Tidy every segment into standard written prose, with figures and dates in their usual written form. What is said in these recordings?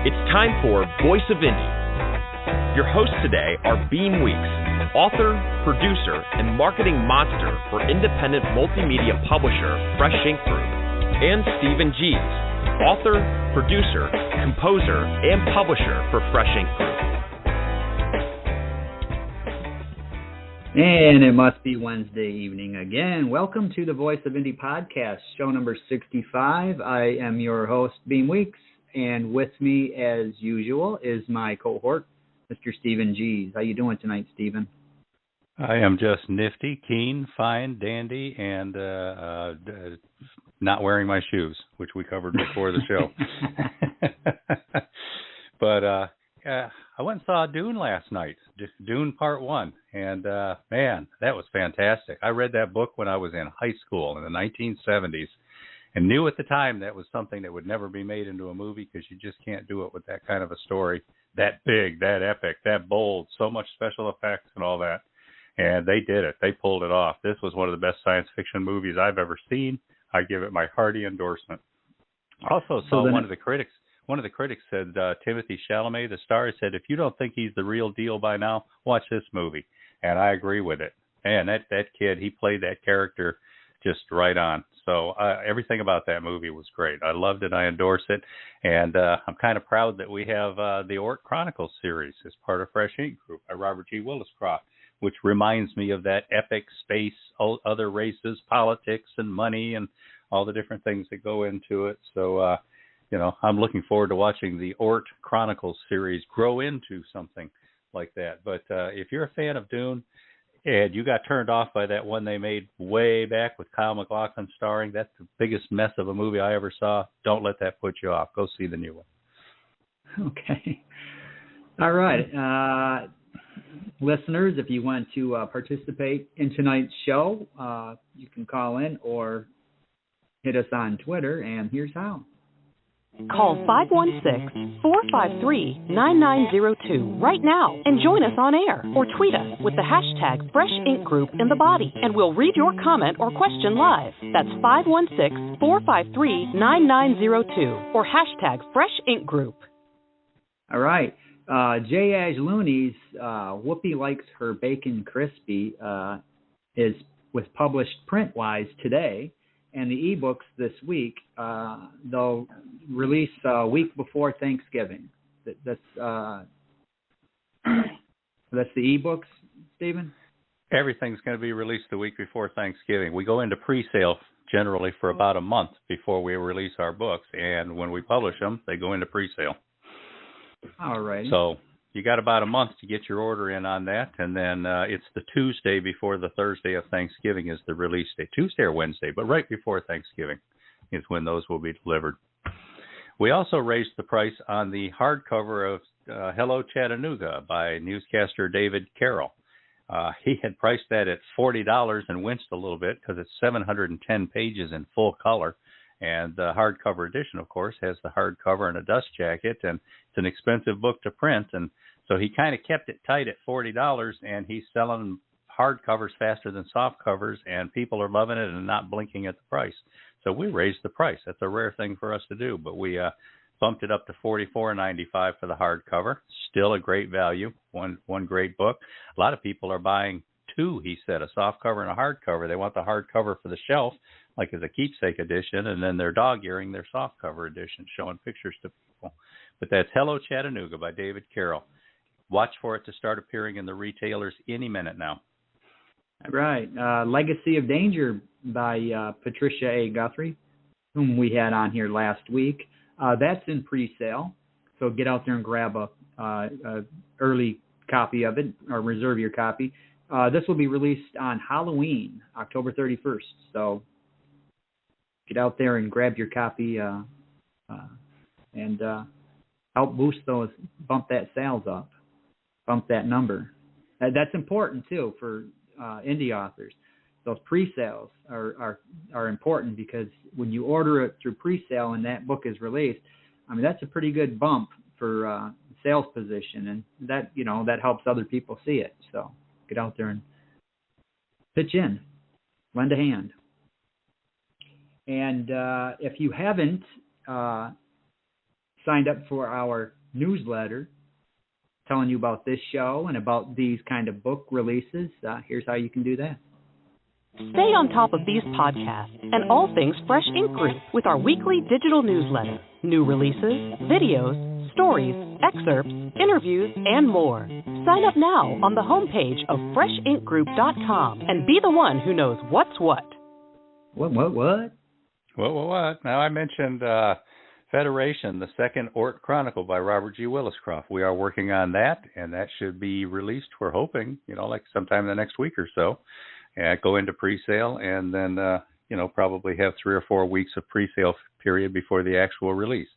It's time for Voice of Indie. Your hosts today are Beem Weeks, author, producer, and marketing monster for independent multimedia publisher Fresh Ink Group, and Stephen Gies, author, producer, composer, and publisher for Fresh Ink Group. And it must be Wednesday evening again. Welcome to the Voice of Indie podcast, show number 65. I am your host, Beem Weeks, and with me, as usual, is my cohort, Mr. Stephen Gies. How you doing tonight, Stephen? I am just nifty, keen, fine, dandy, and not wearing my shoes, which we covered before the show. But I went and saw Dune last night, Dune Part 1, and man, that was fantastic. I read that book when I was in high school in the 1970s and knew at the time that was something that would never be made into a movie because you just can't do it with that kind of a story, that big, that epic, that bold, so much special effects and all that. And they did it. They pulled it off. This was one of the best science fiction movies I've ever seen. I give it my hearty endorsement. Also saw one of the critics said, Timothy Chalamet, the star, said, if you don't think he's the real deal by now, watch this movie. And I agree with it. Man, that kid, he played that character just right on. So everything about that movie was great. I loved it. I endorse it. And I'm kind of proud that we have the Orc Chronicles series as part of Fresh Ink Group by Robert G. Williscroft, which reminds me of that epic space, other races, politics, and money, and all the different things that go into it. So, I'm looking forward to watching the Orc Chronicles series grow into something like that. But if you're a fan of Dune and you got turned off by that one they made way back with Kyle MacLachlan starring, that's the biggest mess of a movie I ever saw. Don't let that put you off. Go see the new one. Okay. All right. Listeners, if you want to participate in tonight's show, you can call in or hit us on Twitter, and here's how. Call 516-453-9902 right now and join us on air, or tweet us with the hashtag Fresh Ink Group in the body, and we'll read your comment or question live. That's 516-453-9902 or hashtag Fresh Ink Group. All right. J. Ash Looney's Whoopi Likes Her Bacon Crispy was published print-wise today. And the ebooks this week, they'll release a week before Thanksgiving. That's the ebooks, Stephen? Everything's going to be released the week before Thanksgiving. We go into pre-sale generally for about a month before we release our books, and when we publish them, they go into pre-sale. All right. So you got about a month to get your order in on that, and then it's the Tuesday before the Thursday of Thanksgiving is the release day. Tuesday or Wednesday, but right before Thanksgiving is when those will be delivered. We also raised the price on the hardcover of Hello Chattanooga by newscaster David Carroll. He had priced that at $40 and winced a little bit because it's 710 pages in full color. And the hardcover edition, of course, has the hardcover and a dust jacket, and it's an expensive book to print. And so he kind of kept it tight at $40, and he's selling hardcovers faster than soft covers, and people are loving it and not blinking at the price. So we raised the price. That's a rare thing for us to do, but we bumped it up to $44.95 for the hardcover. Still a great value, one great book. A lot of people are buying two, he said, a soft cover and a hardcover. They want the hardcover for the shelf, like as a keepsake edition, and then their dog-earing their softcover edition, showing pictures to people. But that's Hello Chattanooga by David Carroll. Watch for it to start appearing in the retailers any minute now. Right. Legacy of Danger by Patricia A. Guthrie, whom we had on here last week. That's in pre-sale, so get out there and grab a early copy of it, or reserve your copy. This will be released on Halloween, October 31st, so get out there and grab your copy and help bump that sales up, bump that number. That's important, too, for indie authors. Those pre-sales are important because when you order it through pre-sale and that book is released, I mean, that's a pretty good bump for sales position, and that helps other people see it. So get out there and pitch in, lend a hand. And if you haven't signed up for our newsletter telling you about this show and about these kind of book releases, here's how you can do that. Stay on top of these podcasts and all things Fresh Ink Group with our weekly digital newsletter, new releases, videos, stories, excerpts, interviews, and more. Sign up now on the homepage of freshinkgroup.com and be the one who knows what's what. What? Now, I mentioned Federation, the second Ort Chronicle by Robert G. Williscroft. We are working on that, and that should be released, we're hoping, like sometime in the next week or so. Go into pre-sale, and then, probably have 3 or 4 weeks of pre-sale period before the actual release.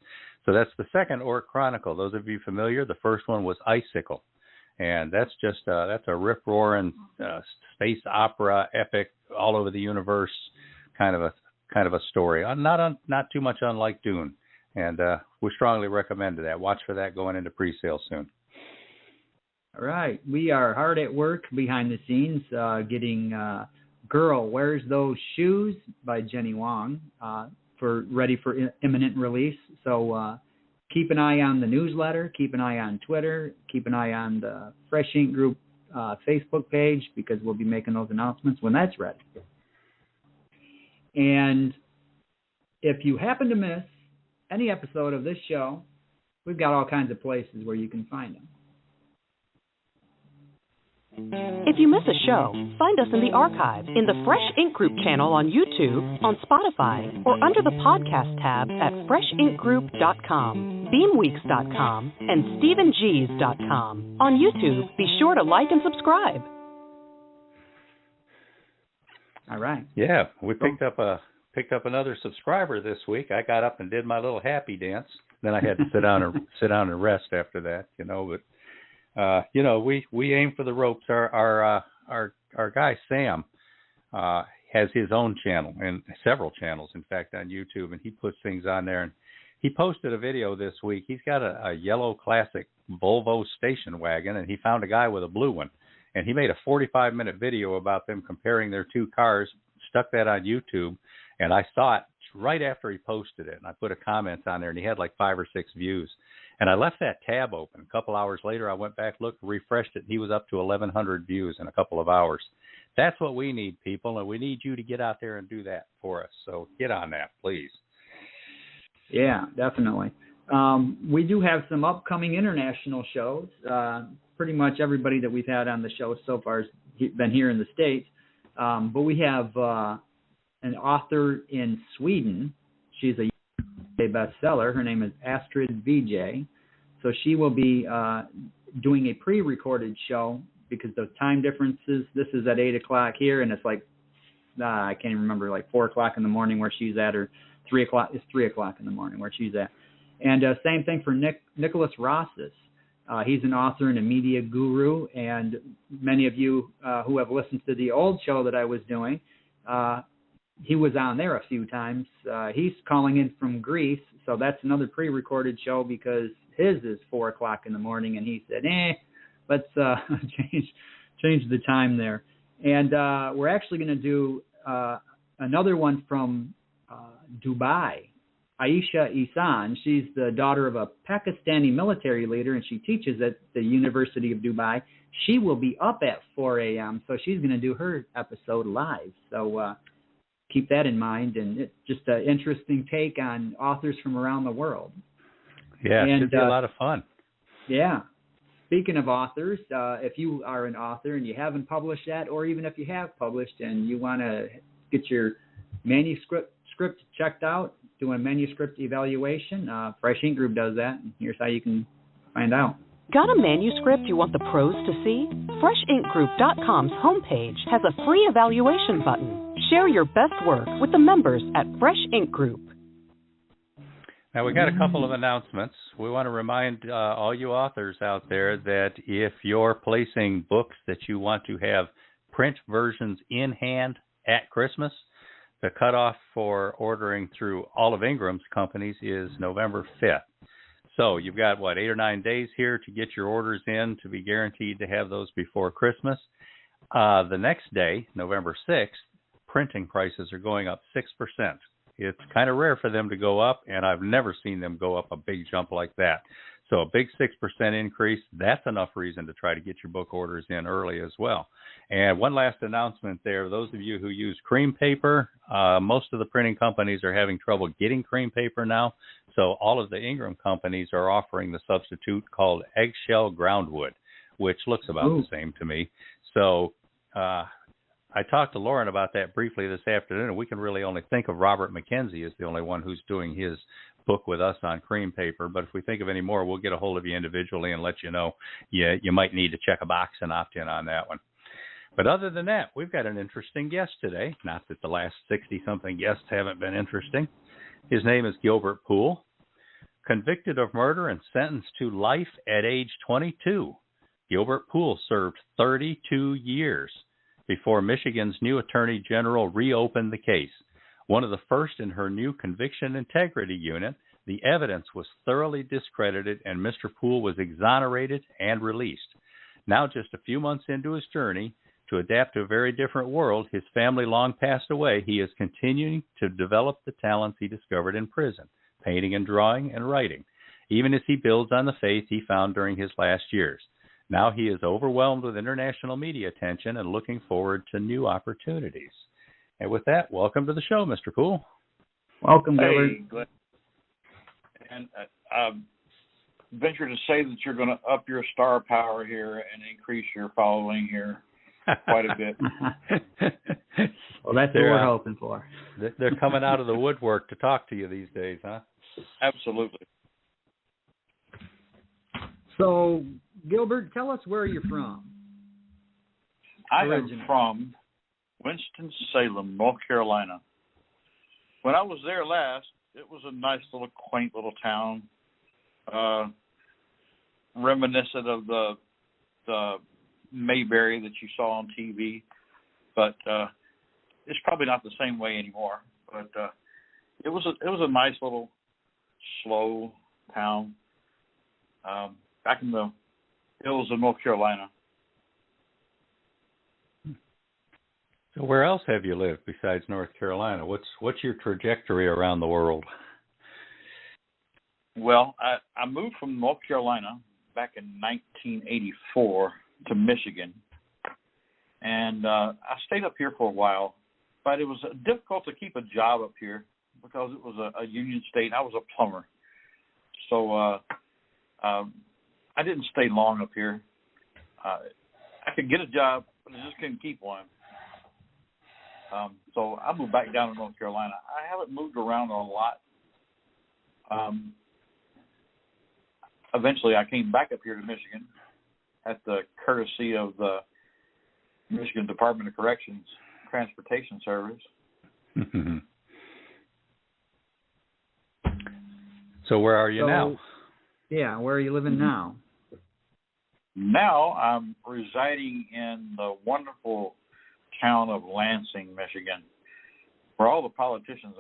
So that's the second Ort Chronicle. Those of you familiar, the first one was Icicle. And that's just, that's a rip-roaring space opera, epic, all over the universe kind of a story. Not too much unlike Dune. And we strongly recommend that. Watch for that going into pre-sale soon. All right. We are hard at work behind the scenes getting Girl, Where's Those Shoes by Jenny Wong ready for imminent release. So keep an eye on the newsletter, keep an eye on Twitter, keep an eye on the Fresh Ink Group Facebook page, because we'll be making those announcements when that's ready. And if you happen to miss any episode of this show, we've got all kinds of places where you can find them. If you miss a show, find us in the archive in the Fresh Ink Group channel on YouTube, on Spotify, or under the podcast tab at freshinkgroup.com, beamweeks.com, and stephengs.com. On YouTube, be sure to like and subscribe. All right. Yeah, we picked up another subscriber this week. I got up and did my little happy dance. Then I had to sit down and rest after that, But we aim for the ropes. Our guy Sam has his own channel, and several channels, in fact, on YouTube, and he puts things on there. And he posted a video this week. He's got a yellow classic Volvo station wagon, and he found a guy with a blue one. And he made a 45-minute video about them comparing their two cars, stuck that on YouTube, and I saw it right after he posted it. And I put a comment on there, and he had like 5 or 6 views. And I left that tab open. A couple hours later, I went back, looked, refreshed it, and he was up to 1,100 views in a couple of hours. That's what we need, people, and we need you to get out there and do that for us. So get on that, please. Yeah, definitely. We do have some upcoming international shows. Pretty much everybody that we've had on the show so far has been here in the States. But we have an author in Sweden. She's a bestseller. Her name is Astrid Vijay. So she will be doing a pre-recorded show because the time differences. This is at 8 o'clock here, and it's like, I can't even remember, like 4 o'clock in the morning where she's at, or 3 o'clock. It's 3 o'clock in the morning where she's at. And same thing for Nicholas Rosses. He's an author and a media guru, and many of you who have listened to the old show that I was doing, he was on there a few times. He's calling in from Greece, so that's another pre-recorded show because his is 4 o'clock in the morning, and he said, let's change the time there. And we're actually going to do another one from Dubai. Aisha Ihsan, she's the daughter of a Pakistani military leader, and she teaches at the University of Dubai. She will be up at 4 a.m., so she's going to do her episode live. So keep that in mind, and it's just an interesting take on authors from around the world. Yeah, it should be a lot of fun. Yeah. Speaking of authors, if you are an author and you haven't published yet, or even if you have published and you want to get your manuscript checked out, doing a manuscript evaluation, Fresh Ink Group does that, and here's how you can find out. Got a manuscript you want the pros to see? FreshInkGroup.com's homepage has a free evaluation button. Share your best work with the members at Fresh Ink Group. Now, we got a couple of announcements. We want to remind all you authors out there that if you're placing books that you want to have print versions in hand at Christmas, the cutoff for ordering through all of Ingram's companies is November 5th. So you've got, 8 or 9 days here to get your orders in to be guaranteed to have those before Christmas. The next day, November 6th, printing prices are going up 6%. It's kind of rare for them to go up, and I've never seen them go up a big jump like that. So a big 6% increase, that's enough reason to try to get your book orders in early as well. And one last announcement there, those of you who use cream paper, most of the printing companies are having trouble getting cream paper now. So all of the Ingram companies are offering the substitute called eggshell groundwood, which looks about the same to me. So I talked to Lauren about that briefly this afternoon, and we can really only think of Robert McKenzie as the only one who's doing his book with us on cream paper. But if we think of any more, we'll get a hold of you individually and let you know you might need to check a box and opt in on that one. But other than that, we've got an interesting guest today. Not that the last 60-something guests haven't been interesting. His name is Gilbert Poole. Convicted of murder and sentenced to life at age 22, Gilbert Poole served 32 years before Michigan's new Attorney General reopened the case. One of the first in her new Conviction Integrity Unit, the evidence was thoroughly discredited and Mr. Poole was exonerated and released. Now, just a few months into his journey to adapt to a very different world, his family long passed away, he is continuing to develop the talents he discovered in prison, painting and drawing and writing, even as he builds on the faith he found during his last years. Now he is overwhelmed with international media attention and looking forward to new opportunities. And with that, welcome to the show, Mr. Poole. Welcome, Gilbert. Hey, Glenn. And I venture to say that you're going to up your star power here and increase your following here quite a bit. Well, that's what we're hoping for. They're coming out of the woodwork to talk to you these days, huh? Absolutely. So, Gilbert, tell us where you're from. I am from Winston-Salem, North Carolina. When I was there last, it was a nice little, quaint little town, reminiscent of the Mayberry that you saw on TV, but it's probably not the same way anymore. But it was a nice little, slow town back in the hills of North Carolina. So where else have you lived besides North Carolina? What's your trajectory around the world? Well, I moved from North Carolina back in 1984 to Michigan, and I stayed up here for a while, but it was difficult to keep a job up here because it was a union state. I was a plumber, so I didn't stay long up here. I could get a job, but I just couldn't keep one. So I moved back down to North Carolina. I haven't moved around a lot. Eventually, I came back up here to Michigan at the courtesy of the Michigan Department of Corrections Transportation Service. So where are you now? Yeah, where are you living now? Now I'm residing in the wonderful town of Lansing, Michigan, where all the politicians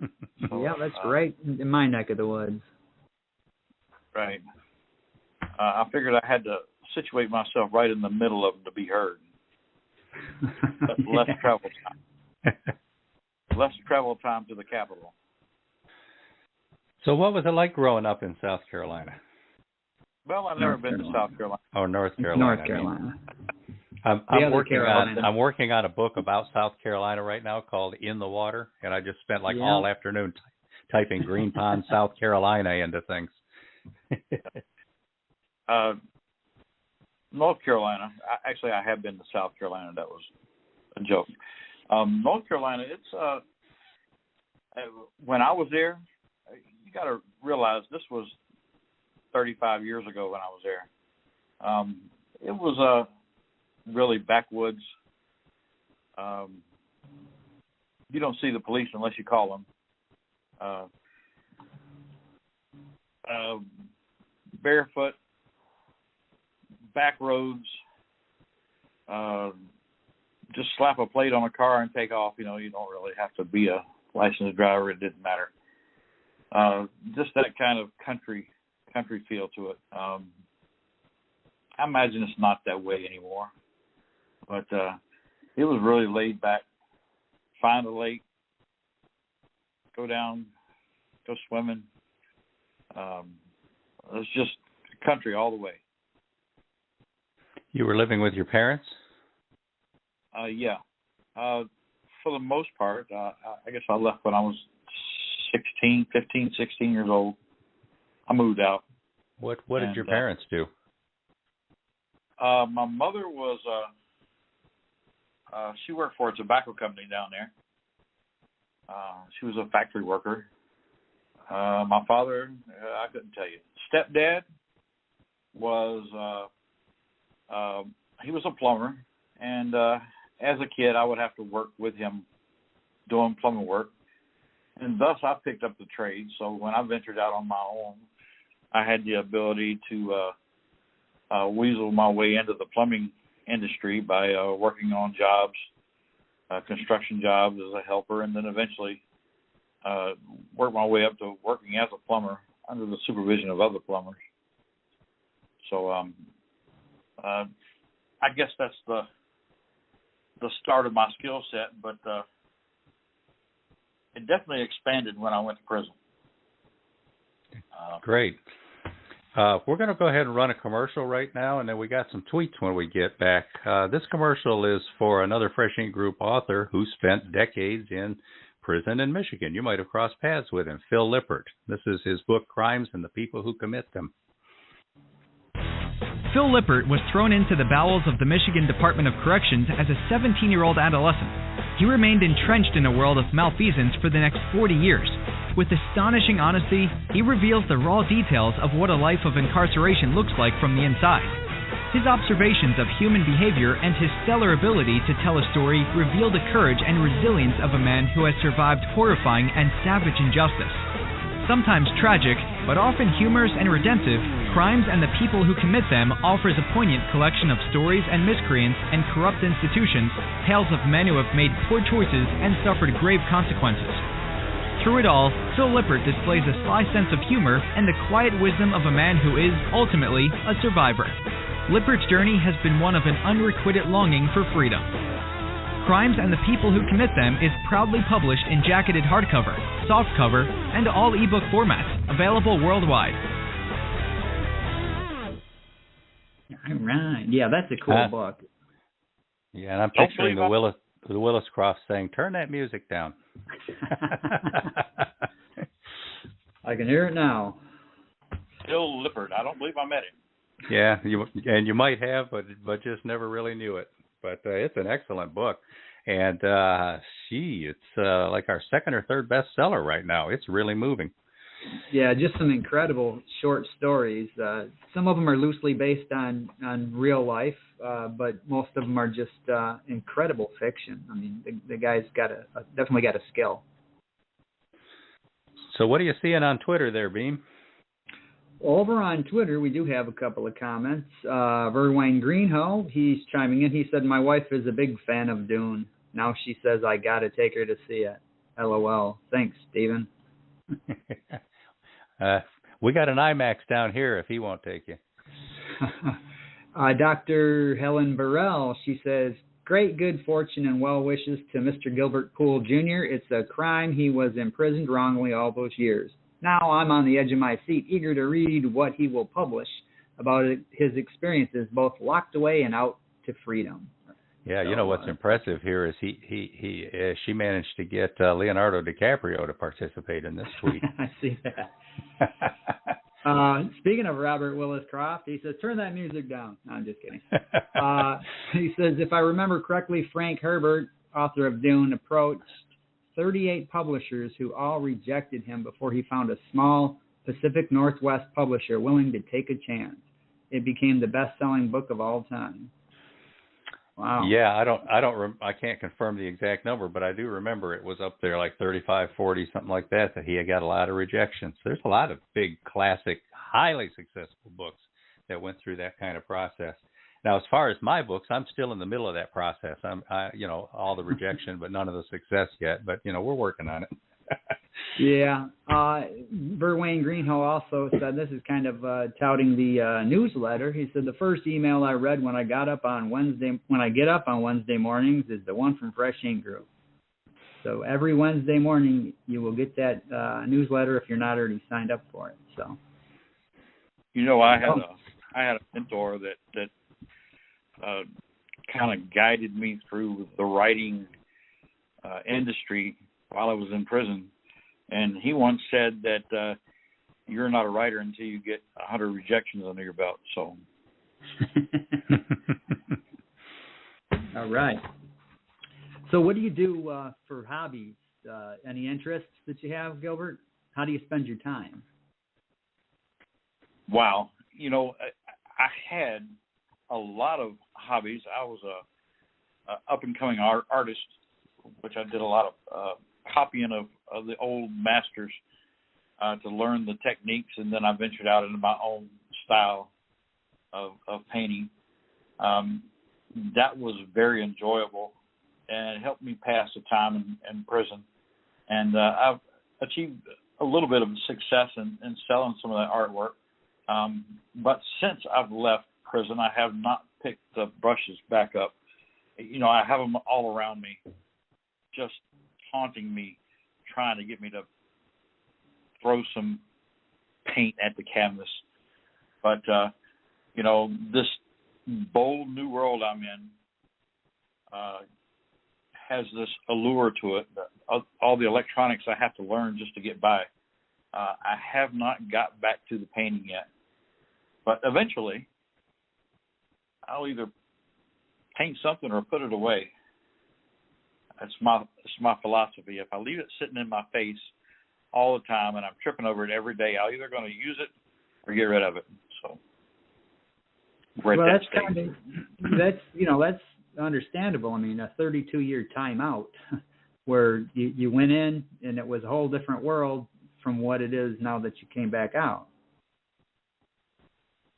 are. So, yeah, that's right in my neck of the woods. Right. I figured I had to situate myself right in the middle of them to be heard. Less travel time. Less travel time to the capital. So what was it like growing up in South Carolina? Well, I've never been to South Carolina. Oh, North Carolina. North Carolina. I'm working on a book about South Carolina right now called In the Water, and I just spent all afternoon typing Green Pond, South Carolina into things. North Carolina. Actually, I have been to South Carolina. That was a joke. North Carolina. It's when I was there, you got to realize this was 35 years ago when I was there. It was really backwoods. You don't see the police unless you call them. Barefoot, back roads, just slap a plate on a car and take off. You don't really have to be a licensed driver. It didn't matter. Just that kind of country feel to it. I imagine it's not that way anymore, but it was really laid back. Find a lake, go down, go swimming. it's just country all the way. You were living with your parents? Yeah. For the most part, I guess I left when I was 16 years old. I moved out. What did your parents do? My mother was, she worked for a tobacco company down there. She was a factory worker. My father, I couldn't tell you. Stepdad was, he was a plumber, and as a kid, I would have to work with him doing plumbing work, and thus I picked up the trade. So when I ventured out on my own, I had the ability to weasel my way into the plumbing industry by working on jobs, construction jobs as a helper, and then eventually work my way up to working as a plumber under the supervision of other plumbers. So I guess that's the start of my skill set, but it definitely expanded when I went to prison. Great. We're going to go ahead and run a commercial right now, and then we got some tweets when we get back. This commercial is for another Fresh Ink Group author who spent decades in prison in Michigan. You might have crossed paths with him, Phil Lippert. This is his book, Crimes and the People Who Commit Them. Phil Lippert was thrown into the bowels of the Michigan Department of Corrections as a 17-year-old adolescent. He remained entrenched in a world of malfeasance for the next 40 years. With astonishing honesty, he reveals the raw details of what a life of incarceration looks like from the inside. His observations of human behavior and his stellar ability to tell a story reveal the courage and resilience of a man who has survived horrifying and savage injustice. Sometimes tragic, but often humorous and redemptive, Crimes and the People Who Commit Them offers a poignant collection of stories and miscreants and corrupt institutions, tales of men who have made poor choices and suffered grave consequences. Through it all, Phil Lippert displays a sly sense of humor and the quiet wisdom of a man who is, ultimately, a survivor. Lippert's journey has been one of an unrequited longing for freedom. Crimes and the People Who Commit Them is proudly published in jacketed hardcover, softcover, and all ebook formats, available worldwide. All right. Yeah, that's a cool book. Yeah, and I'm picturing the Willis Croft saying, "Turn that music down." I can hear it now. Phil Lippert. I don't believe I met him. Yeah, you might have, but just never really knew it. But it's an excellent book, and it's like our second or third bestseller right now. It's really moving. Yeah, just some incredible short stories. Some of them are loosely based on real life, but most of them are just incredible fiction. I mean, the guy's definitely got a skill. So what are you seeing on Twitter there, Beem? Over on Twitter, we do have a couple of comments. Verwayne Greenhoe, he's chiming in. He said, "My wife is a big fan of Dune. Now she says I got to take her to see it. LOL. Thanks, Stephen." We got an IMAX down here if he won't take you. Dr. Helen Burrell, she says, "Great good fortune and well wishes to Mr. Gilbert Poole, Jr. It's a crime he was imprisoned wrongly all those years. Now I'm on the edge of my seat, eager to read what he will publish about his experiences, both locked away and out to freedom." Yeah, you know what's impressive here is she managed to get Leonardo DiCaprio to participate in this tweet. I see that. Speaking of Robert Willis Croft, he says, "Turn that music down." No, I'm just kidding. He says, "If I remember correctly, Frank Herbert, author of Dune, approached 38 publishers who all rejected him before he found a small Pacific Northwest publisher willing to take a chance. It became the best-selling book of all time." Wow. Yeah, I can't confirm the exact number, but I do remember it was up there like 35, 40, something like that he had got a lot of rejections. There's a lot of big, classic, highly successful books that went through that kind of process. Now, as far as my books, I'm still in the middle of that process. All the rejection, but none of the success yet. But, we're working on it. Yeah. Verwayne Greenhoe also said, this is kind of touting the newsletter. He said, "The first email I read when I get up on Wednesday mornings is the one from Fresh Ink Group." So every Wednesday morning you will get that newsletter if you're not already signed up for it. So I had a mentor that kind of guided me through the writing industry while I was in prison, and he once said that you're not a writer until you get 100 rejections under your belt. So. All right. So what do you do for hobbies? Any interests that you have, Gilbert? How do you spend your time? Wow. I had a lot of hobbies. I was a up-and-coming artist, which I did a lot of copying of the old masters to learn the techniques, and then I ventured out into my own style of painting. That was very enjoyable, and it helped me pass the time in prison. And I've achieved a little bit of success in selling some of that artwork. But since I've left prison, I have not picked the brushes back up. I have them all around me, just taunting me, trying to get me to throw some paint at the canvas. But, this bold new world I'm in has this allure to it. All the electronics I have to learn just to get by. I have not got back to the painting yet. But eventually, I'll either paint something or put it away. That's my philosophy. If I leave it sitting in my face all the time and I'm tripping over it every day, I'm either going to use it or get rid of it. So we're at that stage. That's understandable. I mean, a 32-year timeout where you went in and it was a whole different world from what it is now that you came back out.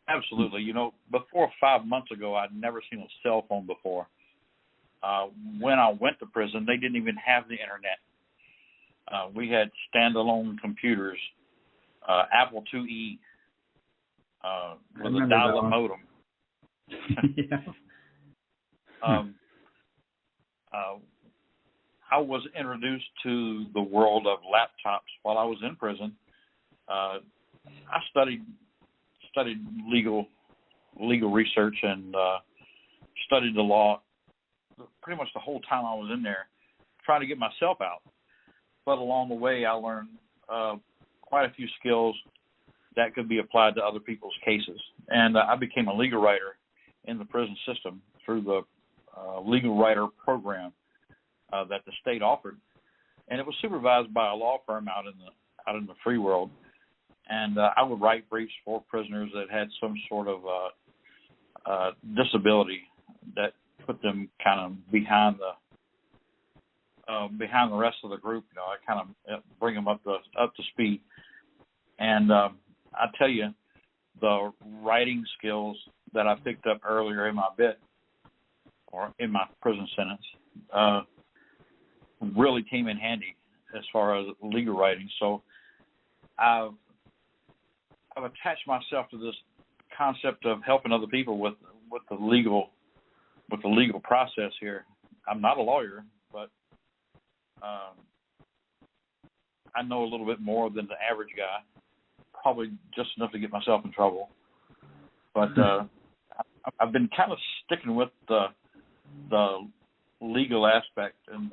Absolutely. Before 5 months ago, I'd never seen a cell phone before. When I went to prison, they didn't even have the internet. We had standalone computers, Apple IIe, with a dial-up modem. Yeah. I was introduced to the world of laptops while I was in prison. I studied legal research and studied the law pretty much the whole time I was in there, trying to get myself out. But along the way, I learned quite a few skills that could be applied to other people's cases. And I became a legal writer in the prison system through the legal writer program that the state offered. And it was supervised by a law firm out in the free world. And I would write briefs for prisoners that had some sort of disability that put them kind of behind the rest of the group. I kind of bring them up to speed. And I tell you, the writing skills that I picked up earlier in my bit or in my prison sentence really came in handy as far as legal writing. So I've attached myself to this concept of helping other people with the legal process here. I'm not a lawyer, but I know a little bit more than the average guy, probably just enough to get myself in trouble. But I've been kind of sticking with the legal aspect and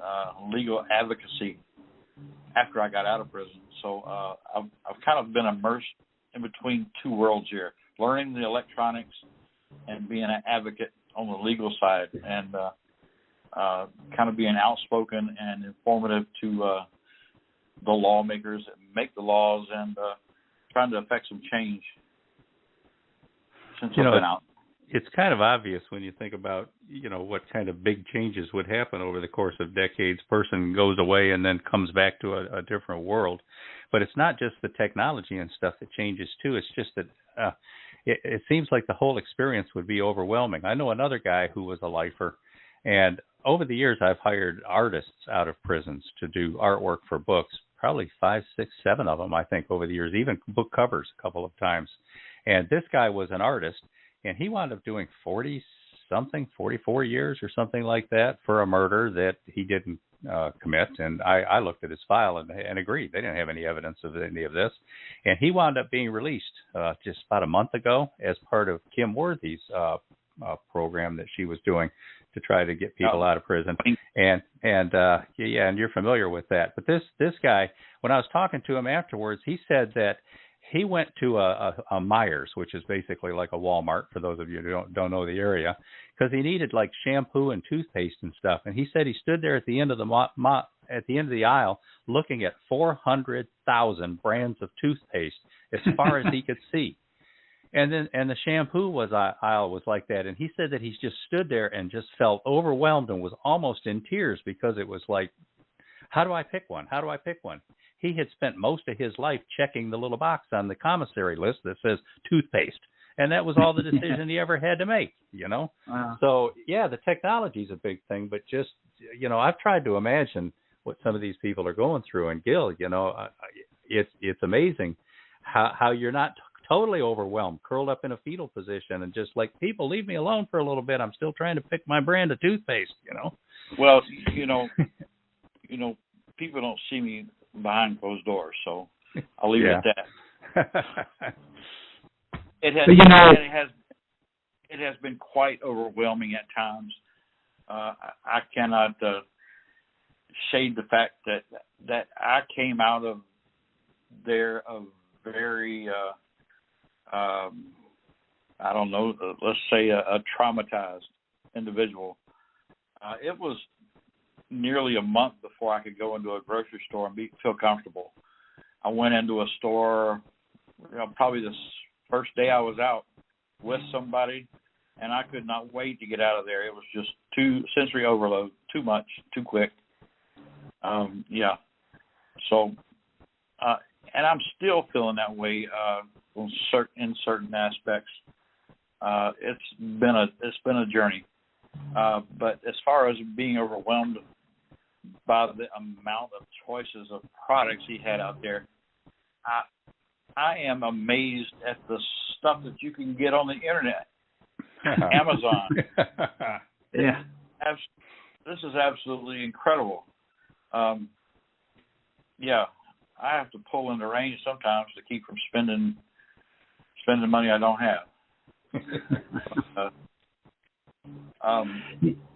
legal advocacy after I got out of prison. So I've kind of been immersed in between two worlds here, learning the electronics and being an advocate on the legal side, and kind of being outspoken and informative to the lawmakers that make the laws, and trying to affect some change since I've been out. It's kind of obvious when you think about, what kind of big changes would happen over the course of decades. Person goes away and then comes back to a different world. But it's not just the technology and stuff that changes, too. It's just that it seems like the whole experience would be overwhelming. I know another guy who was a lifer, and over the years I've hired artists out of prisons to do artwork for books, probably 5, 6, 7 of them, I think, over the years, even book covers a couple of times. And this guy was an artist, and he wound up doing 44 years or something like that for a murder that he didn't commit, and I looked at his file and agreed. They didn't have any evidence of any of this. And he wound up being released just about a month ago as part of Kim Worthy's program that she was doing to try to get people out of prison. And you're familiar with that. But this guy, when I was talking to him afterwards, he said that he went to a Myers, which is basically like a Walmart for those of you who don't know the area, because he needed like shampoo and toothpaste and stuff. And he said he stood there at the end of the aisle looking at 400,000 brands of toothpaste as far as he could see. And the shampoo aisle was like that. And he said that he's just stood there and just felt overwhelmed and was almost in tears because it was like, how do I pick one? How do I pick one? He had spent most of his life checking the little box on the commissary list that says toothpaste. And that was all the decision he ever had to make, you know? Wow. So, yeah, the technology is a big thing. But just, you know, I've tried to imagine what some of these people are going through. And, Gil, you know, it's amazing how you're not totally overwhelmed, curled up in a fetal position and just like, people, leave me alone for a little bit. I'm still trying to pick my brand of toothpaste, you know? Well, you know, people don't see me behind closed doors, so I'll leave it at that. It has been quite overwhelming at times. I cannot shade the fact that I came out of there a very I don't know, let's say a traumatized individual. It was nearly a month before I could go into a grocery store and feel comfortable. I went into a store, probably the first day I was out with somebody, and I could not wait to get out of there. It was just sensory overload, too much, too quick. So, and I'm still feeling that way in certain aspects. It's been a journey. But as far as being overwhelmed by the amount of choices of products he had out there, I am amazed at the stuff that you can get on the internet. Amazon. Yeah. This is absolutely incredible. I have to pull in the range sometimes to keep from spending money I don't have.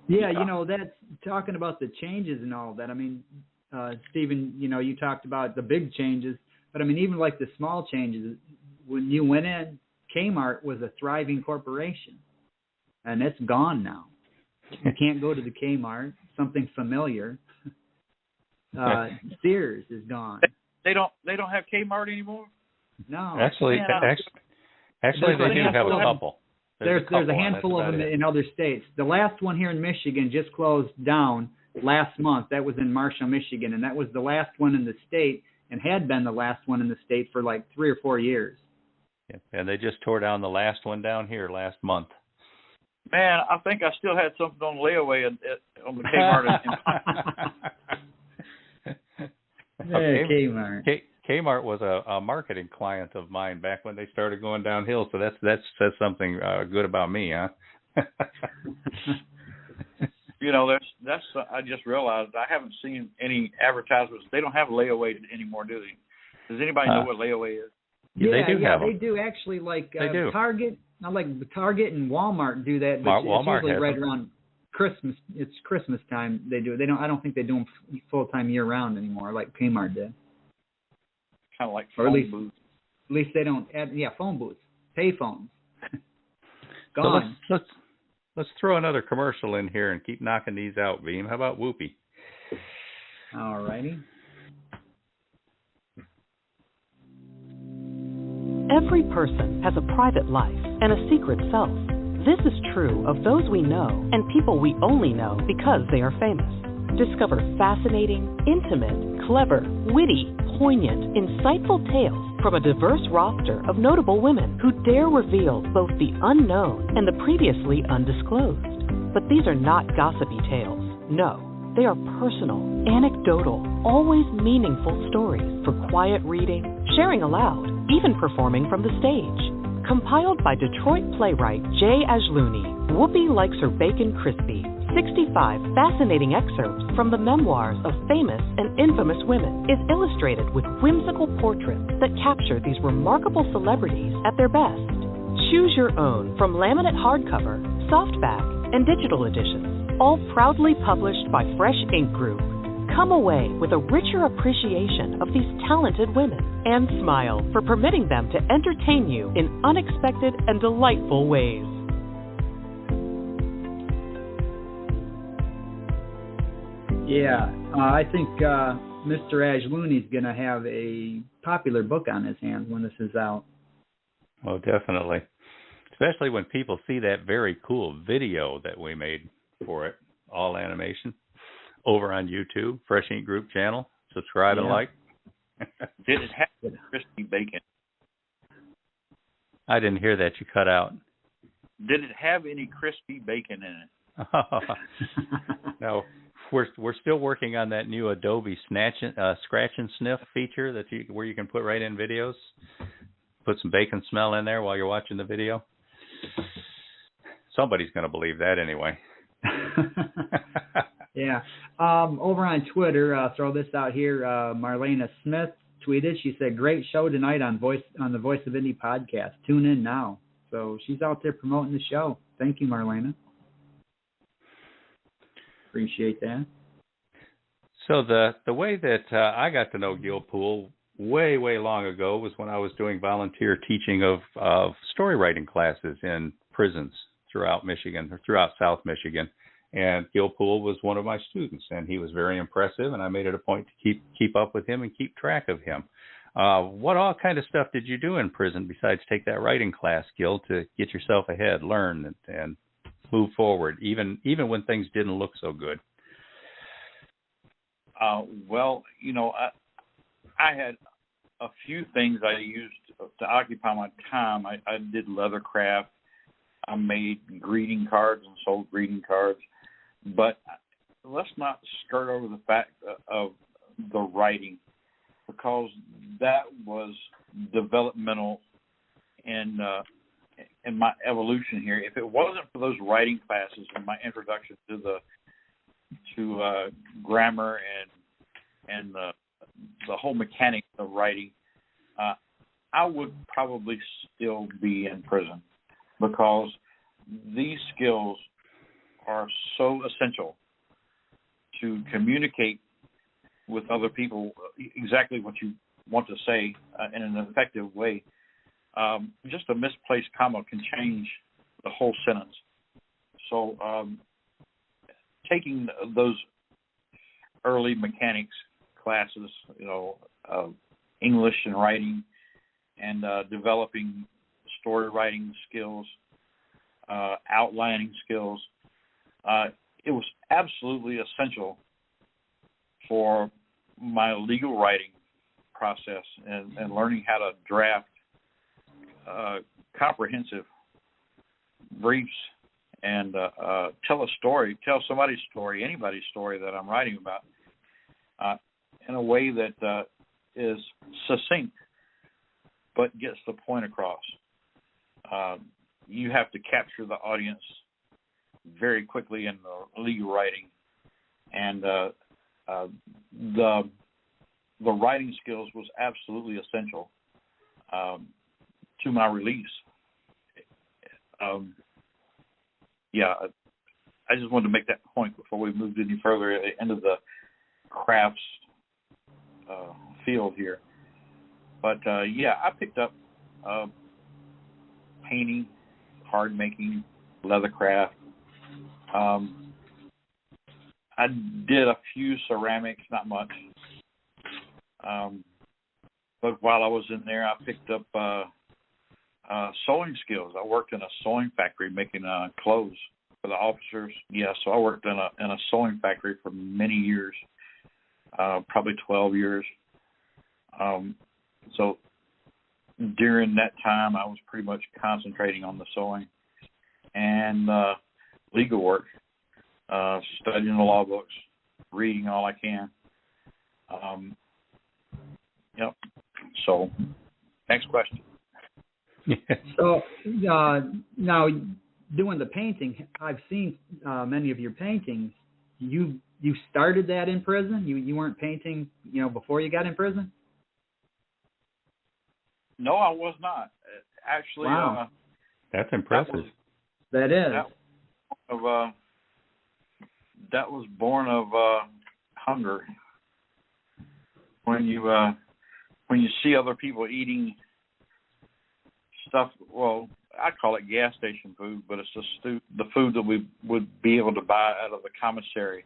You know, that's talking about the changes and all that. I mean, Stephen, you know, you talked about the big changes, but I mean, even like the small changes, when you went in, Kmart was a thriving corporation, and it's gone now. You can't go to the Kmart, something familiar. Sears is gone. They don't have Kmart anymore? No. Actually, they do have a couple. There's a handful of them in other states. The last one here in Michigan just closed down last month. That was in Marshall, Michigan, and that was the last one in the state and had been the last one in the state for like 3 or 4 years. Yeah, and they just tore down the last one down here last month. Man, I think I still had something on layaway on the Kmart. Kmart. Kmart was a marketing client of mine back when they started going downhill, so that says something good about me, huh? You know, that's I just realized I haven't seen any advertisements. They don't have layaway anymore, do they? Does anybody know what layaway is? Yeah, they do actually. Like Target, not like Target and Walmart do that, but Walmart it's usually right around Christmas. It's Christmas time they do it. I don't think they do them full time year round anymore, like Kmart did. Kind of like phone booths. At least they don't add, phone booths, pay phones. Gone. So let's throw another commercial in here and keep knocking these out, Beem. How about Whoopee? All righty. Every person has a private life and a secret self. This is true of those we know and people we only know because they are famous. Discover fascinating, intimate, clever, witty, poignant, insightful tales from a diverse roster of notable women who dare reveal both the unknown and the previously undisclosed. But these are not gossipy tales. No, they are personal, anecdotal, always meaningful stories for quiet reading, sharing aloud, even performing from the stage. Compiled by Detroit playwright Jay Ajlouni, Whoopi Likes Her Bacon Crispy. 65 fascinating excerpts from the memoirs of famous and infamous women is illustrated with whimsical portraits that capture these remarkable celebrities at their best. Choose your own from laminate hardcover, softback, and digital editions, all proudly published by Fresh Ink Group. Come away with a richer appreciation of these talented women and smile for permitting them to entertain you in unexpected and delightful ways. Yeah, I think Mr. Ajlouni is going to have a popular book on his hands when this is out. Oh, definitely. Especially when people see that very cool video that we made for it, all animation, over on YouTube, Fresh Ink Group channel. Subscribe and like. Did it have crispy bacon? I didn't hear that. You cut out. Did it have any crispy bacon in it? No. We're still working on that new Adobe scratch and sniff feature where you can put right in videos. Put some bacon smell in there while you're watching the video. Somebody's going to believe that anyway. Yeah. Over on Twitter, throw this out here. Marlena Smith tweeted. She said, "Great show tonight on the Voice of Indie podcast. Tune in now." So she's out there promoting the show. Thank you, Marlena. Appreciate that. So the way that I got to know Gil Poole way long ago was when I was doing volunteer teaching of story writing classes in prisons throughout Michigan, or throughout South Michigan. And Gil Poole was one of my students, and he was very impressive, and I made it a point to keep up with him and keep track of him. What all kind of stuff did you do in prison besides take that writing class, Gil, to get yourself ahead, learn, and move forward, even when things didn't look so good? Well, I had a few things I used to occupy my time. I did leather craft. I made greeting cards and sold greeting cards. But let's not skirt over the fact of the writing, because that was developmental in my evolution here. If it wasn't for those writing classes and my introduction to grammar and the whole mechanics of writing, I would probably still be in prison, because these skills are so essential to communicate with other people exactly what you want to say in an effective way. Just a misplaced comma can change the whole sentence. So taking those early mechanics classes, English and writing, and developing story writing skills, outlining skills, it was absolutely essential for my legal writing process and learning how to draft comprehensive briefs and tell somebody's story, anybody's story that I'm writing about, in a way that is succinct but gets the point across. You have to capture the audience very quickly in the legal writing, and the writing skills was absolutely essential to my release. I just wanted to make that point before we moved any further into the crafts field here. But I picked up painting, card making, leather craft. I did a few ceramics, not much. But while I was in there, I picked up sewing skills. I worked in a sewing factory making clothes for the officers. Yeah, so I worked in a sewing factory for many years, probably 12 years. So during that time, I was pretty much concentrating on the sewing and legal work, studying the law books, reading all I can. So, next question. So now, doing the painting, I've seen many of your paintings. You started that in prison? You weren't painting, before you got in prison? No, I was not. Actually, wow. That's impressive. That is. That was born of hunger. When you see other people eating stuff, well, I call it gas station food, but it's just the food that we would be able to buy out of the commissary,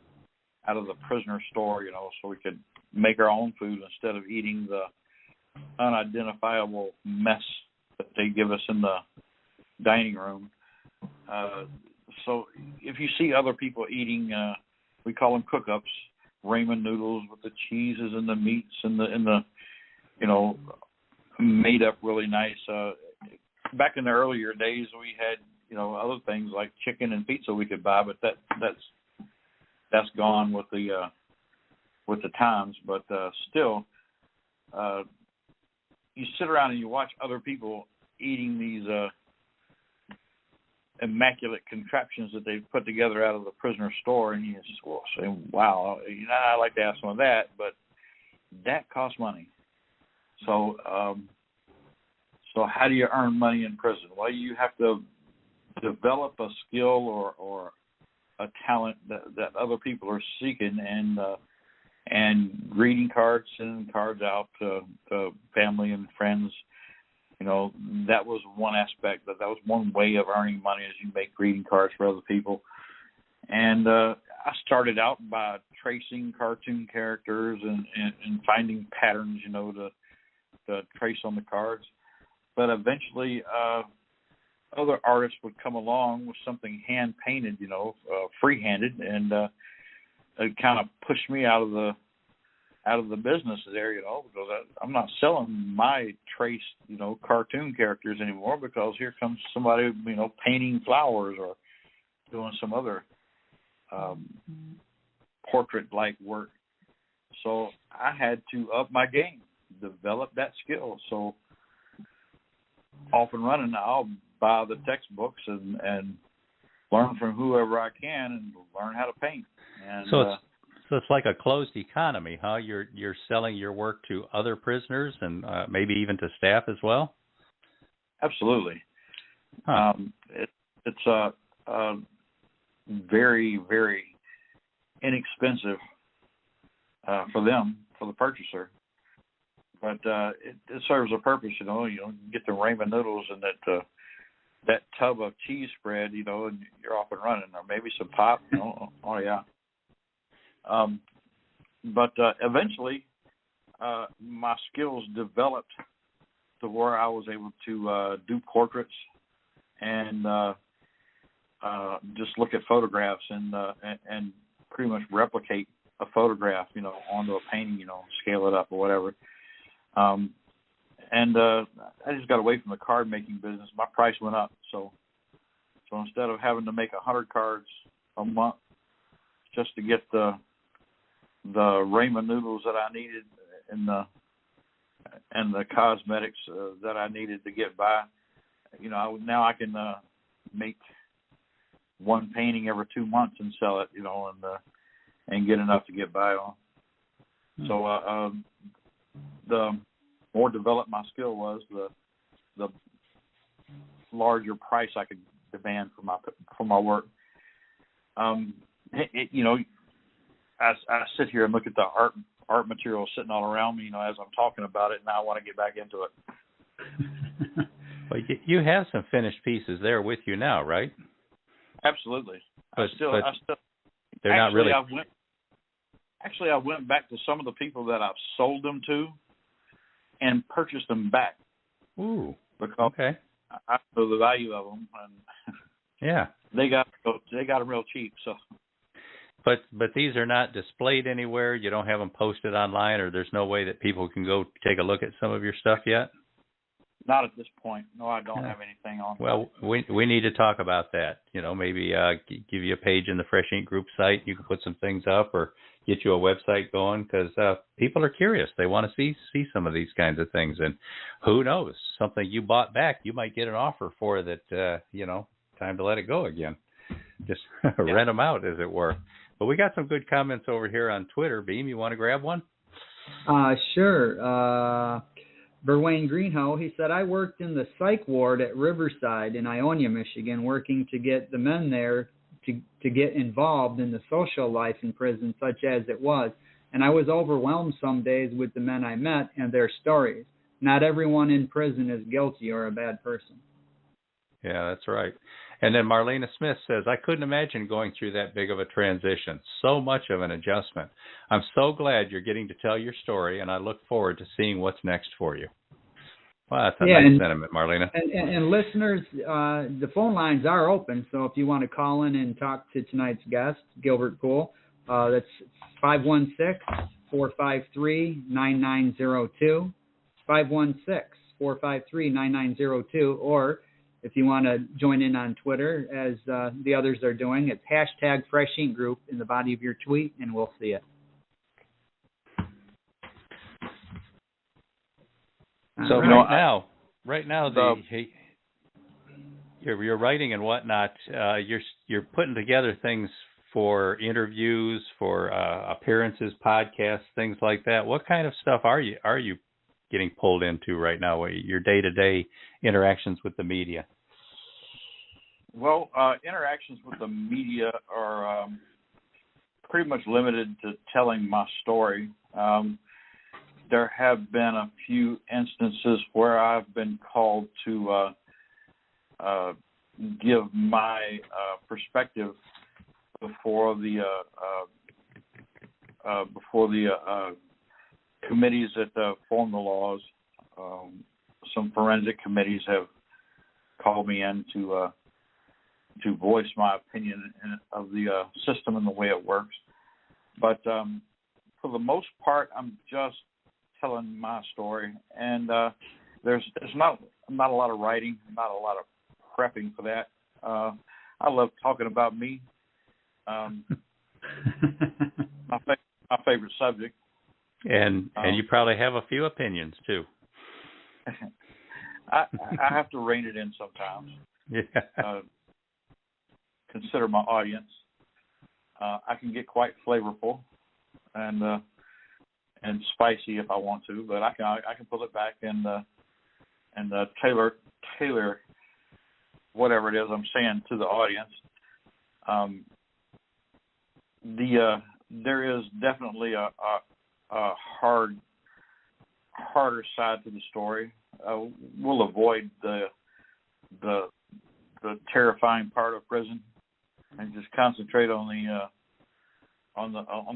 out of the prisoner store, so we could make our own food instead of eating the unidentifiable mess that they give us in the dining room. So if you see other people eating, we call them cook-ups, ramen noodles with the cheeses and the meats and the made up really nice. Back in the earlier days, we had other things like chicken and pizza we could buy, but that's gone with the times. But still, you sit around and you watch other people eating these immaculate contraptions that they've put together out of the prisoner store, and you just say, wow, I'd like to have some of that, but that costs money. So how do you earn money in prison? Well, you have to develop a skill or a talent that other people are seeking, and greeting cards, sending cards out to family and friends. That was one aspect. That was one way of earning money, is you make greeting cards for other people. And I started out by tracing cartoon characters and finding patterns, to trace on the cards. But eventually, other artists would come along with something hand painted, free-handed, and it kind of pushed me out of the business there, because I'm not selling my traced, cartoon characters anymore, because here comes somebody, painting flowers or doing some other portrait-like work. So I had to up my game, develop that skill. So off and running, I'll buy the textbooks and learn from whoever I can and learn how to paint. And so it's like a closed economy, huh? You're selling your work to other prisoners and maybe even to staff as well? Absolutely. Huh. It's a very, very inexpensive for them, for the purchaser. But it serves a purpose, You get the ramen noodles and that tub of cheese spread, and you're off and running, or maybe some pop. Oh yeah. But eventually, my skills developed to where I was able to do portraits and just look at photographs and pretty much replicate a photograph, onto a painting, scale it up or whatever. And I just got away from the card making business. My price went up, so instead of having to make 100 cards a month just to get the ramen noodles that I needed and the cosmetics that I needed to get by, now I can make one painting every 2 months and sell it, and get enough to get by on. So the more developed my skill was, the larger price I could demand for my work. I sit here and look at the art material sitting all around me, as I'm talking about it, and I want to get back into it. Well, you have some finished pieces there with you now, right? Absolutely. But they're actually, not really. I went back to some of the people that I've sold them to and purchased them back. Ooh. Because okay. I know the value of them, and yeah, they got them real cheap. So. But these are not displayed anywhere. You don't have them posted online, or there's no way that people can go take a look at some of your stuff yet? Not at this point. No, I don't have anything on. Well, we need to talk about that. Maybe give you a page in the Fresh Ink Group site. You can put some things up, or get you a website going, because people are curious. They want to see some of these kinds of things. And who knows, something you bought back, you might get an offer for that, time to let it go again. Just rent them out, as it were. But we got some good comments over here on Twitter. Beem, you want to grab one? Sure. Berwayne Greenhow, he said, I worked in the psych ward at Riverside in Ionia, Michigan, working to get the men there to get involved in the social life in prison, such as it was. And I was overwhelmed some days with the men I met and their stories. Not everyone in prison is guilty or a bad person. Yeah, that's right. And then Marlena Smith says, I couldn't imagine going through that big of a transition. So much of an adjustment. I'm so glad you're getting to tell your story, and I look forward to seeing what's next for you. Well, that's a nice sentiment, Marlena. And listeners, the phone lines are open, so if you want to call in and talk to tonight's guest, Gilbert Poole, that's 516-453-9902, 516-453-9902, or if you want to join in on Twitter, as the others are doing, it's hashtag Fresh Ink Group in the body of your tweet, and we'll see it. So right now, you're writing and whatnot. You're putting together things for interviews, for appearances, podcasts, things like that. What kind of stuff are you getting pulled into right now? Your day-to-day interactions with the media. Well, interactions with the media are pretty much limited to telling my story. There have been a few instances where I've been called to give my perspective before the committees that form the laws. Some forensic committees have called me in to voice my opinion of the system and the way it works. But for the most part, I'm just telling my story, and there's not a lot of writing, not a lot of prepping for that. I love talking about me. My favorite subject. And you probably have a few opinions too. I have to rein it in sometimes. Yeah. Consider my audience. I can get quite flavorful and spicy if I want to, but I can pull it back and tailor whatever it is I'm saying to the audience. There is definitely a harder side to the story. We'll avoid the terrifying part of prison and just concentrate on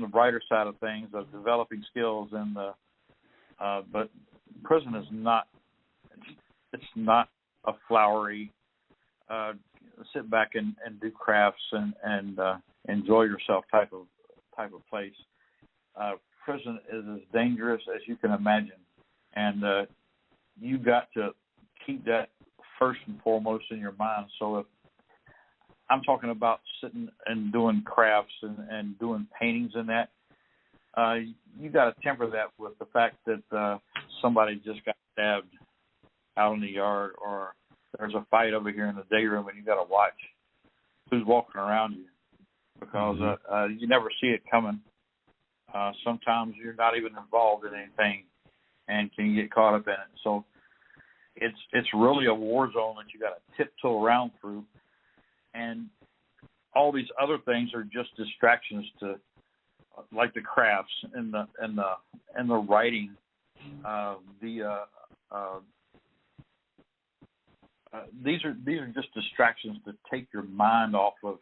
the brighter side of things, of developing skills. And but prison is not a flowery sit back and do crafts and enjoy yourself type of place. Prison is as dangerous as you can imagine, and you got to keep that first and foremost in your mind. So if I'm talking about sitting and doing crafts and doing paintings and that, you got to temper that with the fact that somebody just got stabbed out in the yard, or there's a fight over here in the day room, and you got to watch who's walking around you, because you never see it coming. Sometimes you're not even involved in anything and can get caught up in it. So it's really a war zone that you got to tiptoe around through. And all these other things are just distractions to, like the crafts and the writing. These are just distractions to take your mind off of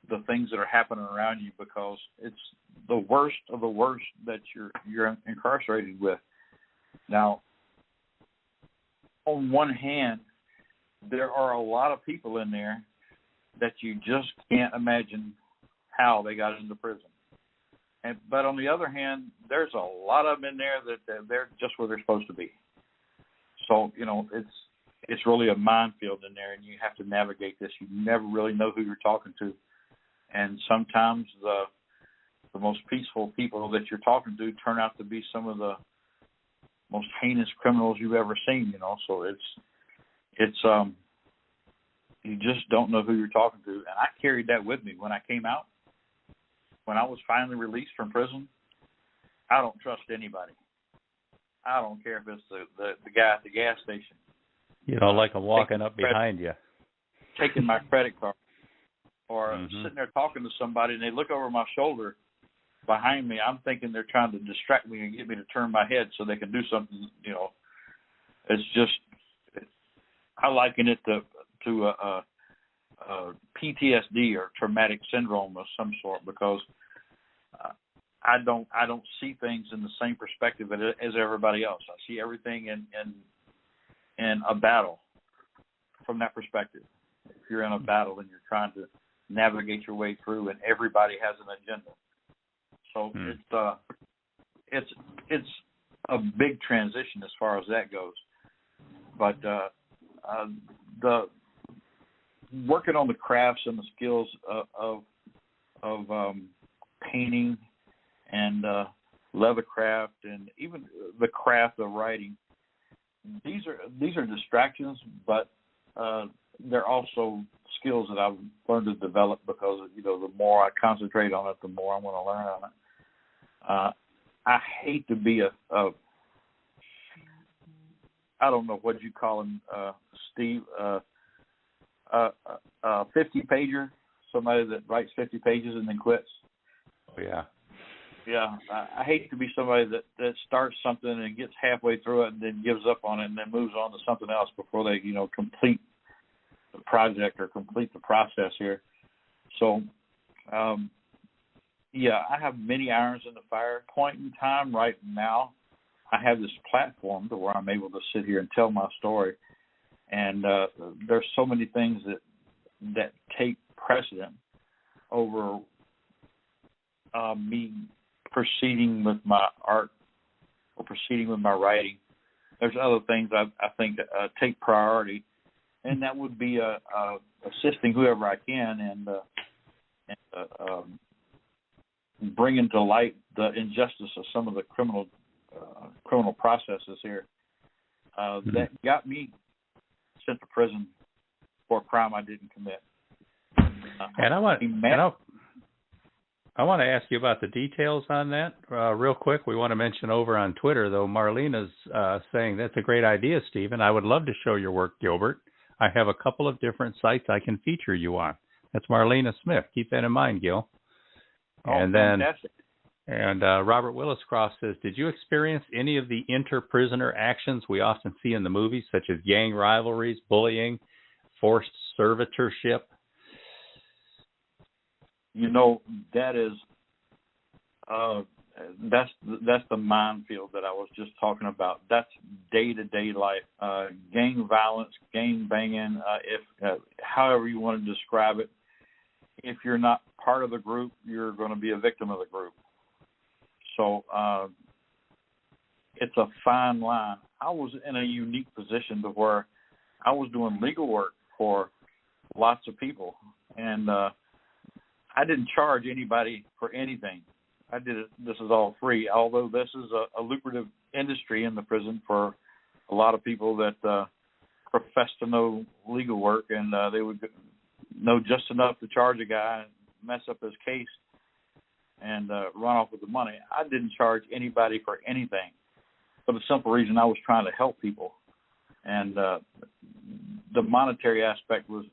the things that are happening around you, because it's the worst of the worst that you're incarcerated with. Now, on one hand, there are a lot of people in there that you just can't imagine how they got into prison. But on the other hand, there's a lot of them in there that they're just where they're supposed to be. So, it's really a minefield in there, and you have to navigate this. You never really know who you're talking to. And sometimes the most peaceful people that you're talking to turn out to be some of the most heinous criminals you've ever seen, you know. So it's you just don't know who you're talking to. And I carried that with me when I came out. When I was finally released from prison, I don't trust anybody. I don't care if it's the guy at the gas station. You don't like them walking up behind you. Taking my credit card. Or sitting there talking to somebody and they look over my shoulder behind me. I'm thinking they're trying to distract me and get me to turn my head so they can do something, you know. It's just, I liken it to PTSD or traumatic syndrome of some sort, because I don't see things in the same perspective as everybody else. I see everything in a battle from that perspective. If you're in a battle and you're trying to navigate your way through, and everybody has an agenda. So it's a big transition as far as that goes. But the working on the crafts and the skills of painting and leathercraft and even the craft of writing, these are distractions, but they're also skills that I've learned to develop, because, you know, the more I concentrate on it, the more I'm going to learn on it. I hate to be I don't know what you call him, Steve, 50-pager, somebody that writes 50 pages and then quits. Oh, yeah. Yeah, I hate to be somebody that starts something and gets halfway through it and then gives up on it and then moves on to something else before they, you know, complete the project or complete the process here. So, yeah, I have many irons in the fire. Point in time right now, I have this platform to where I'm able to sit here and tell my story. And there's so many things that take precedent over me proceeding with my art or proceeding with my writing. There's other things I think take priority, and that would be assisting whoever I can and bringing to light the injustice of some of the criminal processes here that got me sent to prison for a crime I didn't commit. And I want to ask you about the details on that real quick. We want to mention over on Twitter, though, Marlena's saying that's a great idea, Stephen. I would love to show your work, Gilbert. I have a couple of different sites I can feature you on. That's Marlena Smith. Keep that in mind, Gil. Oh, and fantastic. And Robert Willis-Cross says, did you experience any of the inter-prisoner actions we often see in the movies, such as gang rivalries, bullying, forced servitorship? You know, that is that's the minefield that I was just talking about. That's day-to-day life, gang violence, gang banging, however you want to describe it. If you're not part of the group, you're going to be a victim of the group. So it's a fine line. I was in a unique position to where I was doing legal work for lots of people, and I didn't charge anybody for anything. I did it. This is all free, although this is a lucrative industry in the prison for a lot of people that profess to know legal work, and they would know just enough to charge a guy and mess up his case and run off with the money. I didn't charge anybody for anything for the simple reason I was trying to help people. And the monetary aspect was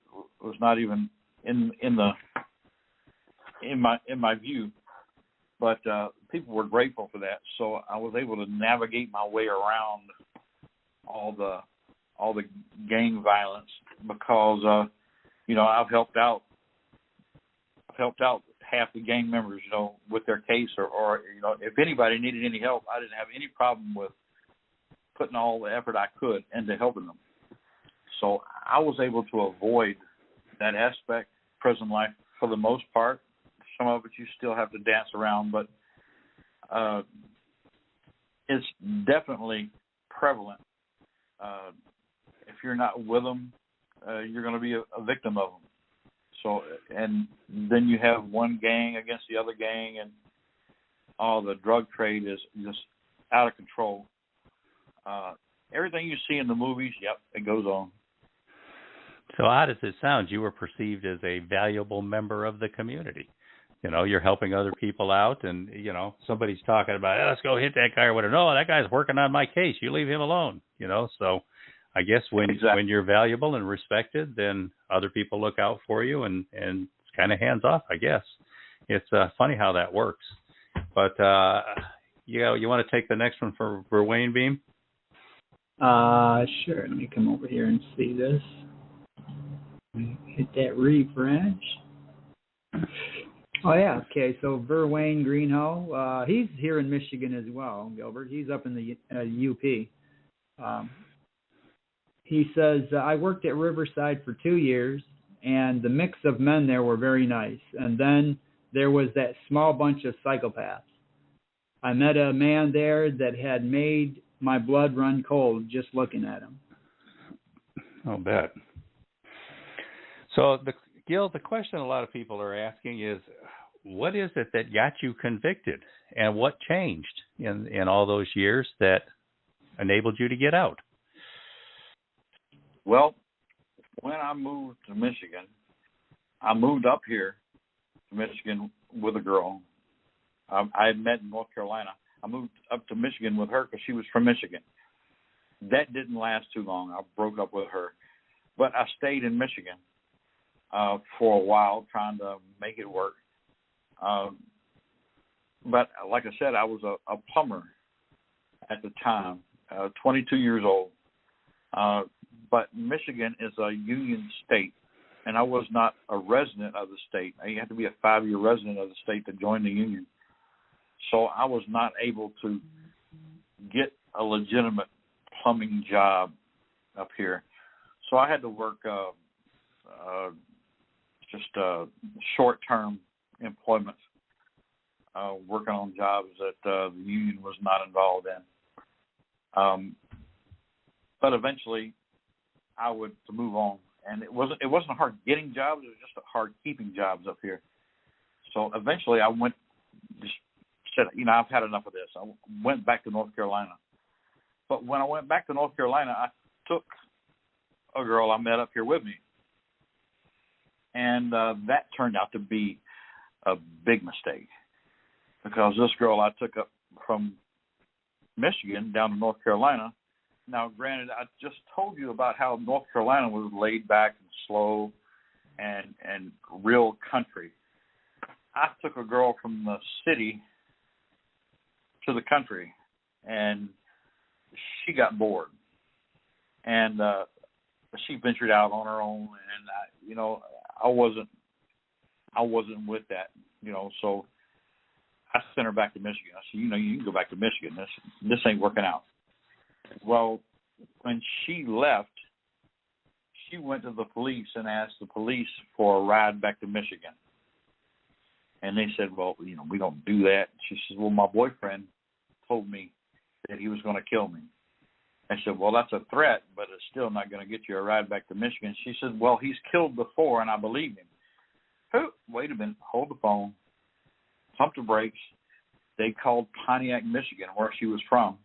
not even in my view, but people were grateful for that. So I was able to navigate my way around all the gang violence because I've helped out half the gang members, with their case, or if anybody needed any help, I didn't have any problem with putting all the effort I could into helping them. So I was able to avoid that aspect, prison life, for the most part. Some of it you still have to dance around, but it's definitely prevalent. If you're not with them, you're going to be a victim of them. So, and then you have one gang against the other gang, and the drug trade is just out of control. Everything you see in the movies, yep, it goes on. So how does it sound? You were perceived as a valuable member of the community. You know, you're helping other people out, and, you know, somebody's talking about, hey, let's go hit that guy or whatever. No, that guy's working on my case. You leave him alone, you know. So I guess when you're valuable and respected, then other people look out for you, and it's kind of hands off, I guess. It's funny how that works. But, you want to take the next one for Wayne Beem? Sure. Let me come over here and see this. Hit that refresh. Oh, yeah. Okay, so Verwayne Greenhow, he's here in Michigan as well, Gilbert. He's up in the UP. He says, I worked at Riverside for 2 years, and the mix of men there were very nice. And then there was that small bunch of psychopaths. I met a man there that had made my blood run cold just looking at him. I'll bet. So, Gil, the question a lot of people are asking is, what is it that got you convicted, and what changed in all those years that enabled you to get out? Well, when I moved to Michigan, I moved up here to Michigan with a girl I had met in North Carolina. I moved up to Michigan with her because she was from Michigan. That didn't last too long. I broke up with her. But I stayed in Michigan for a while trying to make it work. But like I said, I was a plumber at the time, 22 years old. But Michigan is a union state, and I was not a resident of the state. You have to be a 5-year resident of the state to join the union. So I was not able to get a legitimate plumbing job up here. So I had to work just short-term employment, working on jobs that the union was not involved in. But eventually, I would move on, and it wasn't hard getting jobs. It was just hard keeping jobs up here. So eventually, I said, I've had enough of this. I went back to North Carolina. But when I went back to North Carolina, I took a girl I met up here with me. And that turned out to be a big mistake, because this girl I took up from Michigan down to North Carolina. Now, granted, I just told you about how North Carolina was laid back and slow and real country. I took a girl from the city to the country, and she got bored, and she ventured out on her own, and I wasn't with that, so I sent her back to Michigan. I said, you can go back to Michigan. This ain't working out. Well, when she left, she went to the police and asked the police for a ride back to Michigan. And they said, well, we don't do that. She says, well, my boyfriend told me that he was going to kill me. I said, well, that's a threat, but it's still not going to get you a ride back to Michigan. She said, well, he's killed before, and I believe him. Wait a minute. Hold the phone. Pump the brakes. They called Pontiac, Michigan, where she was from.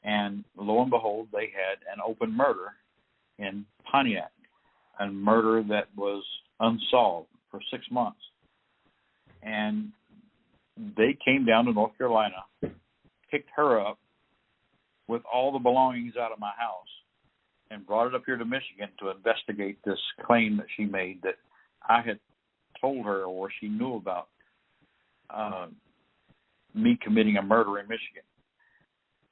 And lo and behold, they had an open murder in Pontiac, a murder that was unsolved for 6 months. And they came down to North Carolina, picked her up with all the belongings out of my house, and brought it up here to Michigan to investigate this claim that she made that I had told her, or she knew about, me committing a murder in Michigan.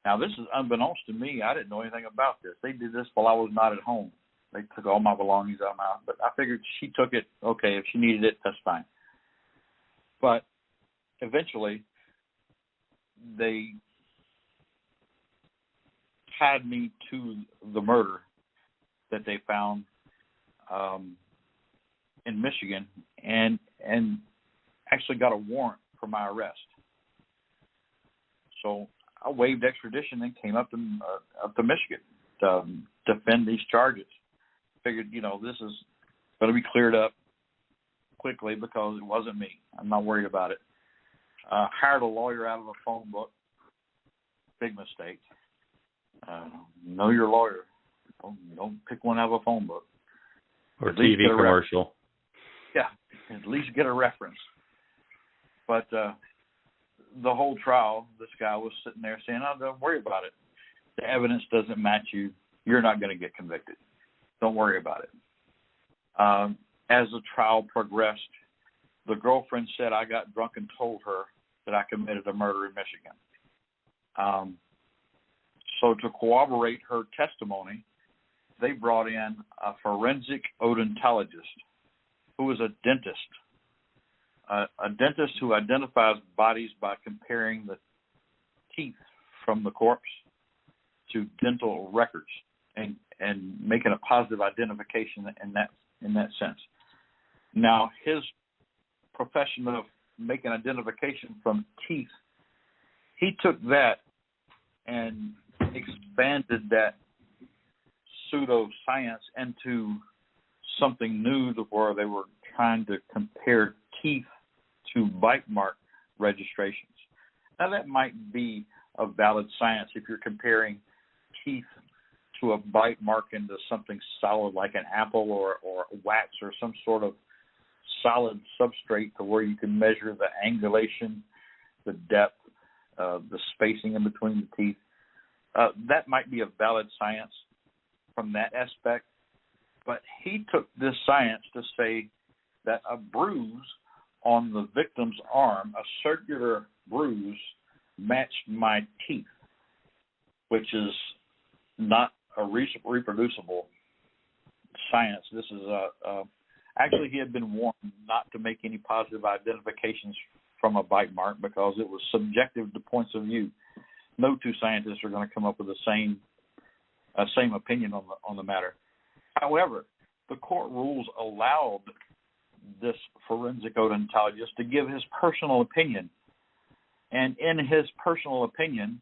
Now, this is unbeknownst to me. I didn't know anything about this. They did this while I was not at home. They took all my belongings out of my house. But I figured she took it. Okay, if she needed it, that's fine. But eventually, they tied me to the murder that they found in Michigan, and actually got a warrant for my arrest. So I waived extradition and came up to Michigan to defend these charges. Figured, this is going to be cleared up quickly because it wasn't me. I'm not worried about it. Hired a lawyer out of a phone book. Big mistake. Know your lawyer. Don't pick one out of a phone book. Or TV commercial. Yeah, at least get a reference. But the whole trial, this guy was sitting there saying, "Oh, don't worry about it. The evidence doesn't match you. You're not going to get convicted. Don't worry about it." As the trial progressed, the girlfriend said, "I got drunk and told her that I committed a murder in Michigan." So to corroborate her testimony, they brought in a forensic odontologist who is a dentist. A dentist who identifies bodies by comparing the teeth from the corpse to dental records and making a positive identification in that sense. Now, his profession of making identification from teeth, he took that and expanded that pseudoscience into something new, to where they were trying to compare teeth to bite mark registrations. Now, that might be a valid science if you're comparing teeth to a bite mark into something solid like an apple or wax or some sort of solid substrate, to where you can measure the angulation, the depth, the spacing in between the teeth. That might be a valid science from that aspect. But he took this science to say that a bruise on the victim's arm, a circular bruise, matched my teeth, which is not a reproducible science. This is actually, he had been warned not to make any positive identifications from a bite mark because it was subjective to points of view. No two scientists are going to come up with the same opinion on the matter. However, the court rules allowed this forensic odontologist to give his personal opinion. And in his personal opinion,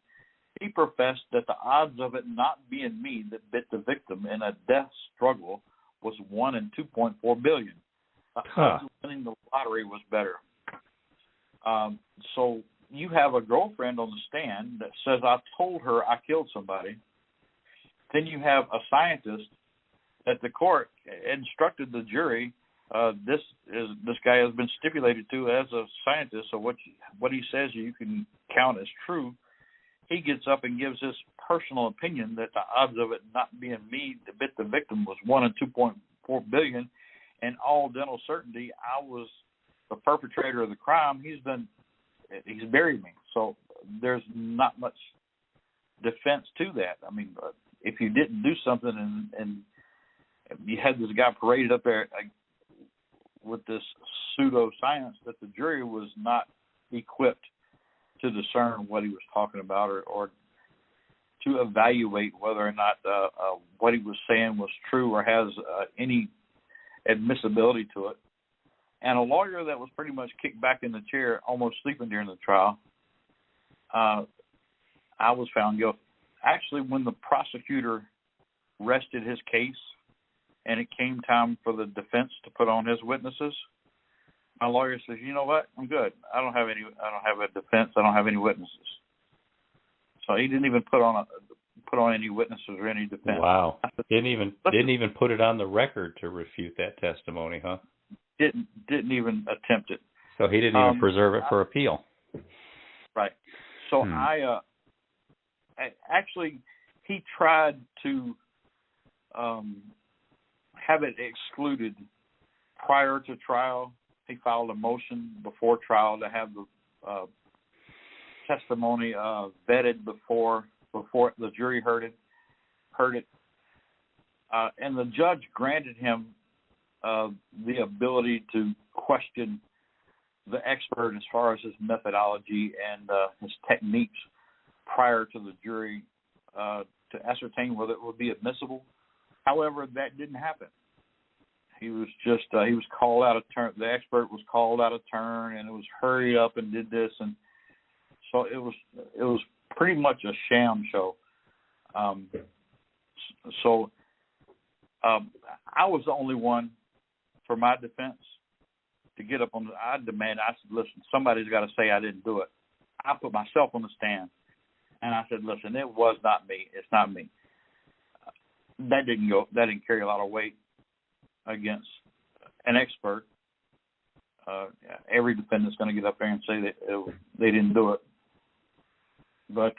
he professed that the odds of it not being me that bit the victim in a death struggle was 1 in 2.4 billion. The odds of winning the lottery was better. So you have a girlfriend on the stand that says, "I told her I killed somebody." Then you have a scientist that the court instructed the jury, this guy has been stipulated to as a scientist, so what he says you can count as true. He gets up and gives his personal opinion that the odds of it not being me that bit the victim was 1 in 2.4 billion, and all dental certainty I was the perpetrator of the crime. He's buried me. So there's not much defense to that. I mean, if you didn't do something and you had this guy paraded up there with this pseudoscience, that the jury was not equipped to discern what he was talking about or to evaluate whether or not what he was saying was true or has any admissibility to it. And a lawyer that was pretty much kicked back in the chair, almost sleeping during the trial, I was found guilty. Actually, when the prosecutor rested his case and it came time for the defense to put on his witnesses, my lawyer says, "You know what? I'm good. I don't have a defense. I don't have any witnesses." So he didn't even put on any witnesses or any defense. Wow. Didn't even put it on the record to refute that testimony, huh? Didn't even attempt it. So he didn't even preserve it for appeal. Right. So I actually, he tried to have it excluded prior to trial. He filed a motion before trial to have the testimony vetted before the jury heard it, and the judge granted him the ability to question the expert as far as his methodology and his techniques prior to the jury to ascertain whether it would be admissible. However, that didn't happen. He was just he was called out of turn. The expert was called out of turn, and it was hurry up and did this, and so it was pretty much a sham show. I was the only one for my defense, to get up on I demanded, I said, listen, somebody's got to say I didn't do it. I put myself on the stand, and I said, listen, it was not me. It's not me. That didn't carry a lot of weight against an expert. Every defendant's going to get up there and say that they didn't do it. But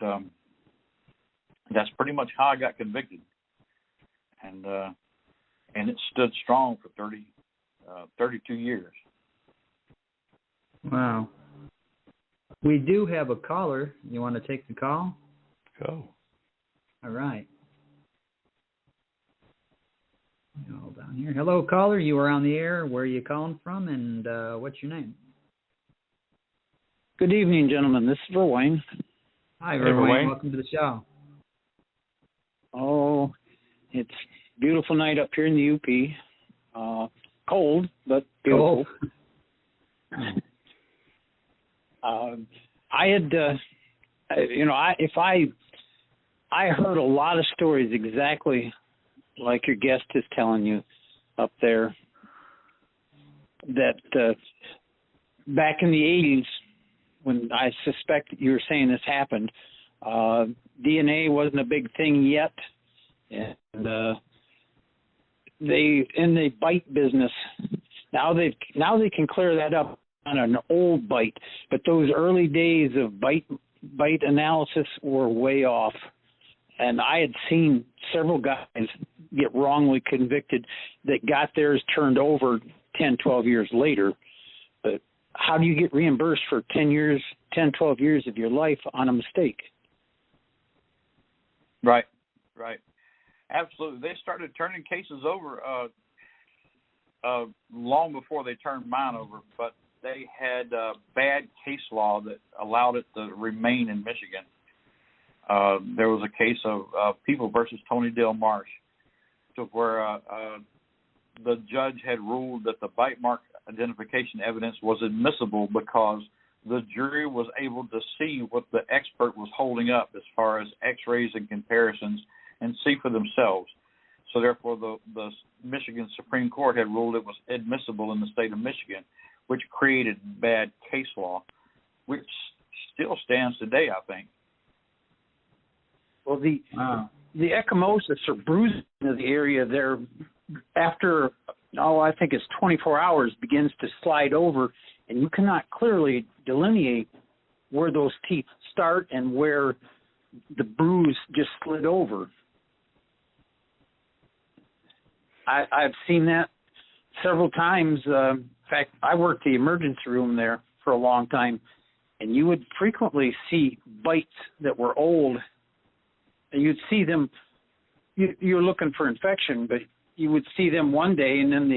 that's pretty much how I got convicted. And it stood strong for 32 years. Wow. We do have a caller. You want to take the call? Go. All right. Hold down here. Hello, caller. You are on the air. Where are you calling from, and what's your name? Good evening, gentlemen. This is Verwayne. Hi, Hey, Verwayne. Welcome to the show. Oh, it's a beautiful night up here in the UP. Cold, but beautiful. I had, I heard a lot of stories exactly like your guest is telling you up there, that back in the 80s, when I suspect you were saying this happened, DNA wasn't a big thing yet, and they in the bite business. Now they can clear that up on an old bite, but those early days of bite analysis were way off. And I had seen several guys get wrongly convicted that got theirs turned over 10, 12 years later. But how do you get reimbursed for 10, 12 years of your life on a mistake? Right. Absolutely. They started turning cases over long before they turned mine over, but they had bad case law that allowed it to remain in Michigan. There was a case of People versus Tony Dale Marsh, to where the judge had ruled that the bite mark identification evidence was admissible because the jury was able to see what the expert was holding up as far as x-rays and comparisons and see for themselves. So therefore, the Michigan Supreme Court had ruled it was admissible in the state of Michigan, which created bad case law, which still stands today, I think. Well, the ecchymosis or bruising of the area there after, I think it's 24 hours, begins to slide over, and you cannot clearly delineate where those teeth start and where the bruise just slid over. I've seen that several times. In fact, I worked the emergency room there for a long time, and you would frequently see bites that were old. And you'd see them, you're looking for infection, but you would see them one day, and then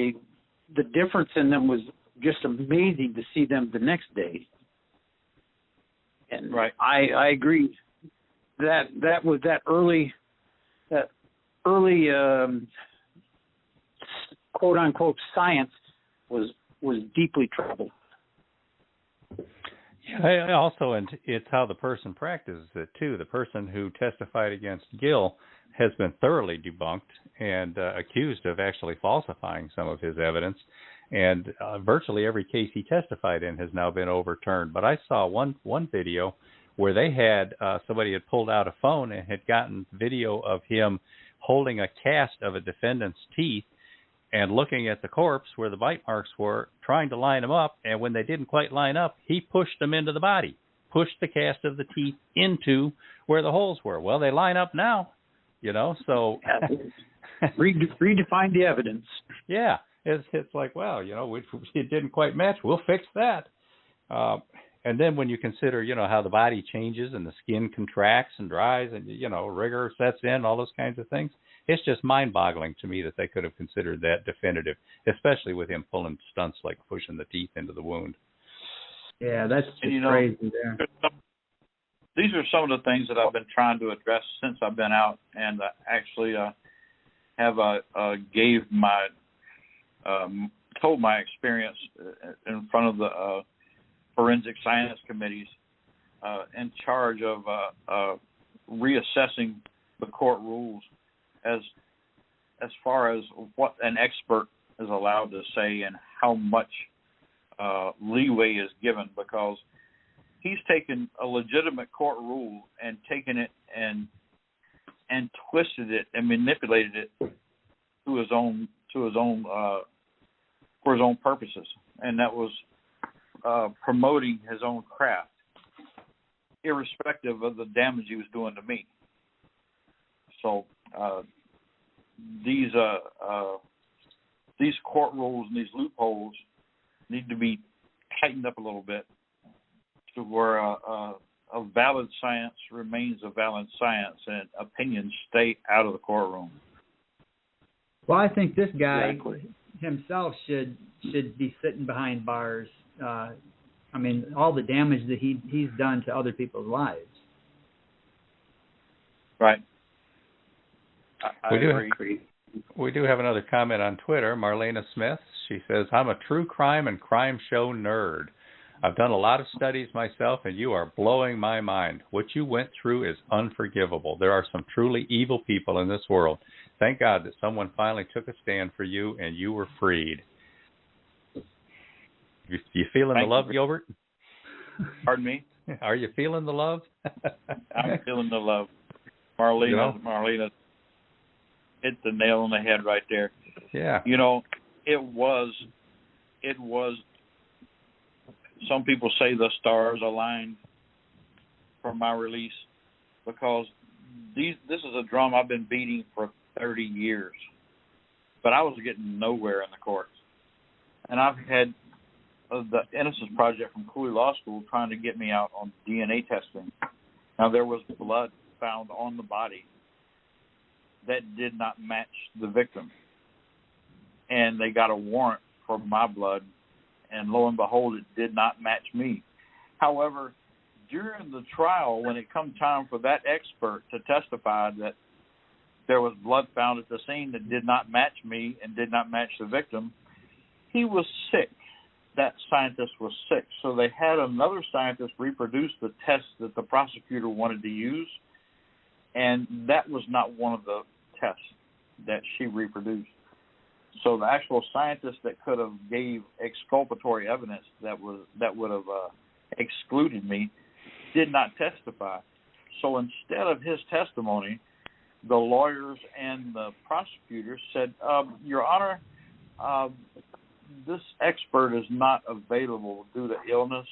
the difference in them was just amazing to see them the next day. And right. I agree that was that early quote unquote science was deeply troubled. Yeah, also, and it's how the person practices it too. The person who testified against Gil has been thoroughly debunked and accused of actually falsifying some of his evidence, and virtually every case he testified in has now been overturned. But I saw one video where they had somebody had pulled out a phone and had gotten video of him holding a cast of a defendant's teeth and looking at the corpse where the bite marks were, trying to line them up, and when they didn't quite line up, he pushed them into the body, pushed the cast of the teeth into where the holes were. Well, they line up now, so... Redefine the evidence. Yeah, it's like, well, it didn't quite match. We'll fix that. And then when you consider, how the body changes and the skin contracts and dries and, rigor sets in, all those kinds of things, it's just mind-boggling to me that they could have considered that definitive, especially with him pulling stunts like pushing the teeth into the wound. Yeah, that's just crazy there. These are some of the things that I've been trying to address since I've been out, and actually have told my experience in front of the forensic science committees in charge of reassessing the court rules as far as what an expert is allowed to say and how much leeway is given, because he's taken a legitimate court rule and taken it and twisted it and manipulated it for his own purposes, and that was promoting his own craft, irrespective of the damage he was doing to me. So these court rules and these loopholes need to be tightened up a little bit, to where a valid science remains a valid science and opinions stay out of the courtroom. Well, I think this guy himself should be sitting behind bars. I mean, all the damage that he's done to other people's lives. Right. I agree. We do have another comment on Twitter. Marlena Smith, she says, I'm a true crime and crime show nerd. I've done a lot of studies myself, and you are blowing my mind. What you went through is unforgivable. There are some truly evil people in this world. Thank God that someone finally took a stand for you, and you were freed. You feeling the love, Gilbert? Pardon me? Are you feeling the love? I'm feeling the love. Marlena hit the nail on the head right there. Yeah. You know, it was some people say the stars aligned for my release, because this is a drum I've been beating for 30 years. But I was getting nowhere in the courts. And I've had the Innocence Project from Cooley Law School trying to get me out on DNA testing. Now, there was blood found on the body that did not match the victim. And they got a warrant for my blood, and lo and behold, it did not match me. However, during the trial, when it come time for that expert to testify that there was blood found at the scene that did not match me and did not match the victim, he was sick. That scientist was sick. So they had another scientist reproduce the test that the prosecutor wanted to use, and that was not one of the tests that she reproduced. So the actual scientist that could have gave exculpatory evidence that would have excluded me did not testify. So instead of his testimony, the lawyers and the prosecutors said, Your Honor, this expert is not available due to illness.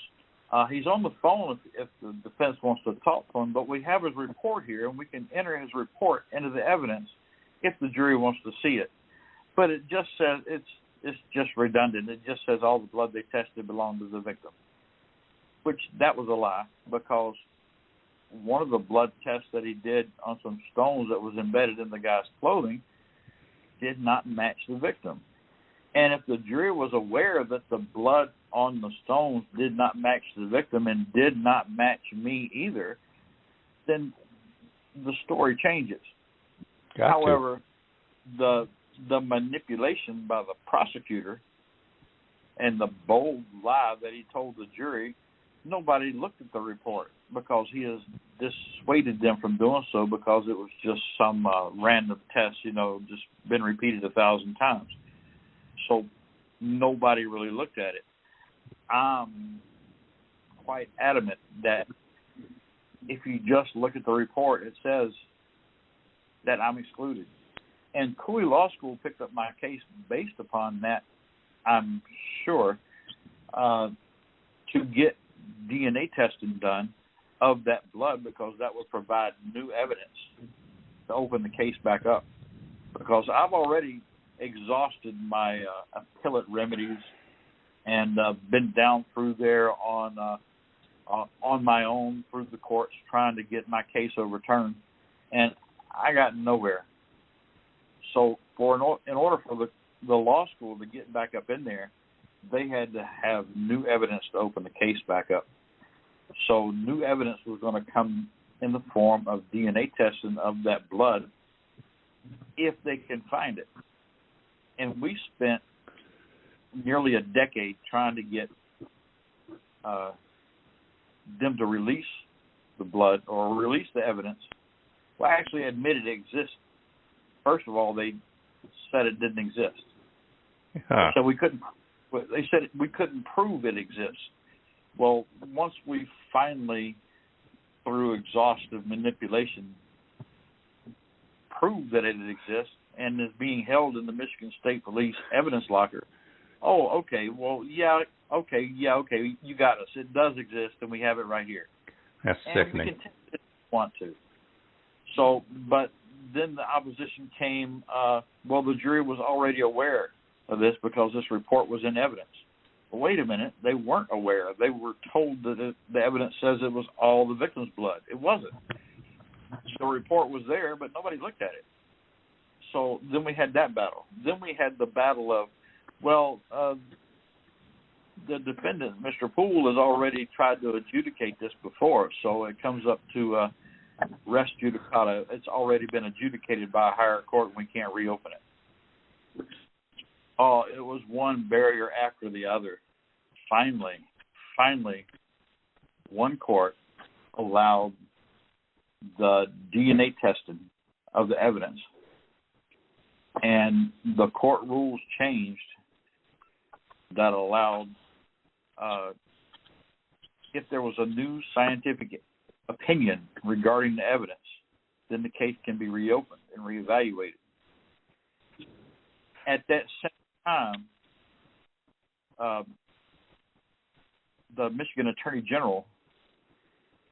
He's on the phone if the defense wants to talk to him, but we have his report here, and we can enter his report into the evidence if the jury wants to see it. But it just says it's just redundant. It just says all the blood they tested belonged to the victim, which that was a lie, because one of the blood tests that he did on some stones that was embedded in the guy's clothing did not match the victim. And if the jury was aware that the blood on the stones did not match the victim and did not match me either, then the story changes. However, the manipulation by the prosecutor and the bold lie that he told the jury, nobody looked at the report, because he has dissuaded them from doing so, because it was just some random test, just been repeated 1,000 times. So nobody really looked at it. I'm quite adamant that if you just look at the report, it says that I'm excluded. And Cooley Law School picked up my case based upon that, I'm sure, to get DNA testing done of that blood, because that would provide new evidence to open the case back up. Because I've already exhausted my appellate remedies and been down through there on my own through the courts trying to get my case overturned, and I got nowhere. So in order for the law school to get back up in there, they had to have new evidence to open the case back up. So new evidence was going to come in the form of DNA testing of that blood if they can find it. And we spent nearly a decade trying to get them to release the blood or release the evidence. Well, actually admitted it exists. First of all, they said it didn't exist. So we couldn't They said we couldn't prove it exists. Well, once we finally, through exhaustive manipulation, proved that it exists and is being held in the Michigan State Police evidence locker. Oh, okay. Well, okay. You got us. It does exist, and we have it right here. That's sickening. We can test it if we want to. So, but then the opposition came. Well, the jury was already aware of this because this report was in evidence. Well, wait a minute. They weren't aware. They were told that the evidence says it was all the victim's blood. It wasn't. The report was there, but nobody looked at it. So then we had that battle. Then we had the battle of, well, the defendant, Mr. Poole, has already tried to adjudicate this before, so it comes up to res judicata. It's already been adjudicated by a higher court, and we can't reopen it. Oh, it was one barrier after the other. Finally, one court allowed the DNA testing of the evidence, and the court rules changed that allowed, if there was a new scientific opinion regarding the evidence, then the case can be reopened and reevaluated. At that same time, the Michigan Attorney General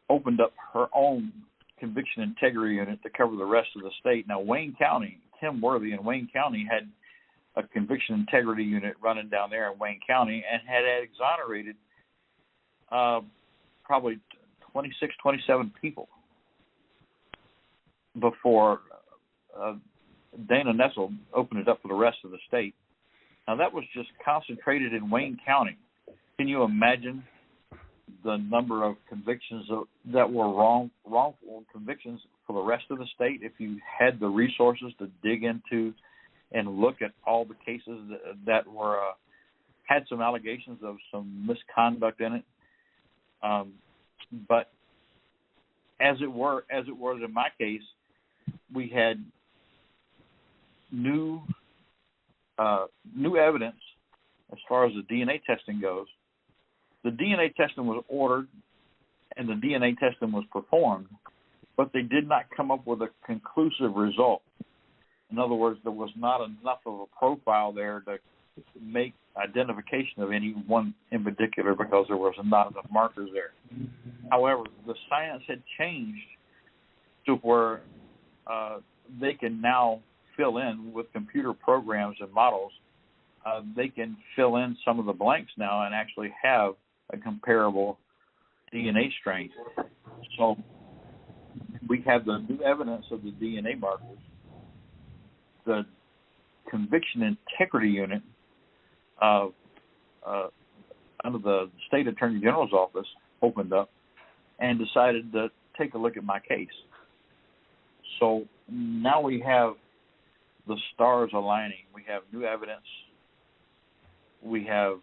opened up her own conviction integrity unit to cover the rest of the state. Now, Wayne County, Tim Worthy in Wayne County had a conviction integrity unit running down there in Wayne County and had exonerated probably 26, 27 people before Dana Nessel opened it up for the rest of the state. Now, that was just concentrated in Wayne County. Can you imagine the number of convictions that were wrongful convictions for the rest of the state if you had the resources to dig into and look at all the cases that were had some allegations of some misconduct in it? But as it were in my case, we had new evidence as far as the DNA testing goes. The DNA testing was ordered and the DNA testing was performed, but they did not come up with a conclusive result. In other words, there was not enough of a profile there to make identification of any one in particular because there was not enough markers there. However, the science had changed to where they can now fill in with computer programs and models. They can fill in some of the blanks now and actually have a comparable DNA strain. So we have the new evidence of the DNA markers. The conviction integrity unit under the state attorney general's office opened up and decided to take a look at my case. So now we have the stars aligning. We have new evidence. We have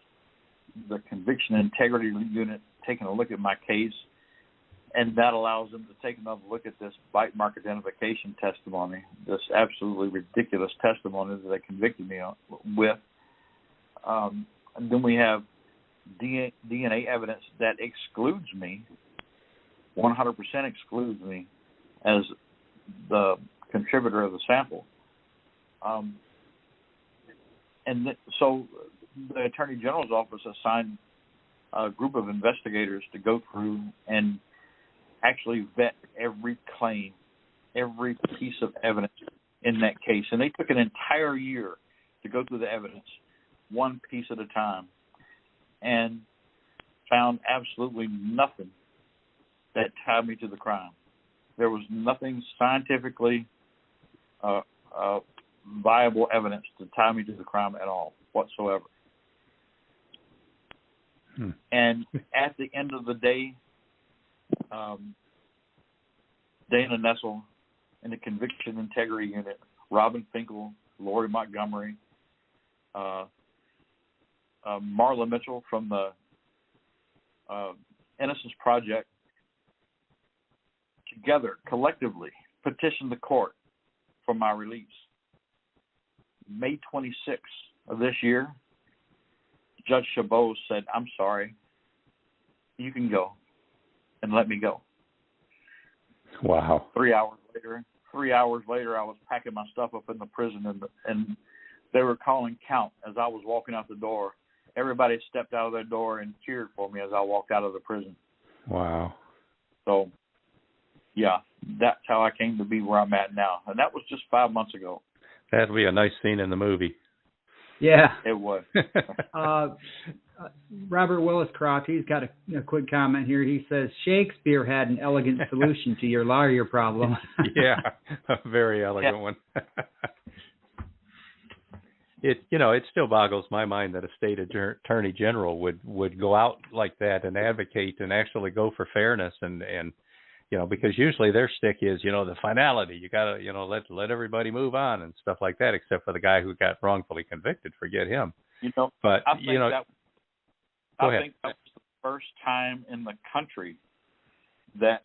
the conviction integrity unit taking a look at my case, and that allows them to take another look at this bite mark identification testimony, this absolutely ridiculous testimony that they convicted me with. And then we have DNA evidence that excludes me, 100% excludes me as the contributor of the sample. So the Attorney General's office assigned a group of investigators to go through and actually vet every claim, every piece of evidence in that case. And they took an entire year to go through the evidence, one piece at a time, and found absolutely nothing that tied me to the crime. There was nothing scientifically viable evidence to tie me to the crime at all whatsoever. And at the end of the day, Dana Nessel and the Conviction Integrity Unit, Robin Finkel, Lori Montgomery, Marla Mitchell from the Innocence Project, together, collectively, petitioned the court for my release. May 26th of this year, Judge Chabot said, "I'm sorry, you can go," and let me go. Wow. 3 hours later, I was packing my stuff up in the prison, and they were calling count as I was walking out the door. Everybody stepped out of their door and cheered for me as I walked out of the prison. Wow. So, yeah, that's how I came to be where I'm at now. And that was just 5 months ago. That'd be a nice scene in the movie. Yeah. It was. Robert Willis Croft, he's got a quick comment here. He says, Shakespeare had an elegant solution to your lawyer problem. Yeah, a very elegant one. It still boggles my mind that a state attorney general would go out like that and advocate and actually go for fairness and because usually their stick is the finality. You gotta let everybody move on and stuff like that, except for the guy who got wrongfully convicted. Forget him. But I think that was the first time in the country that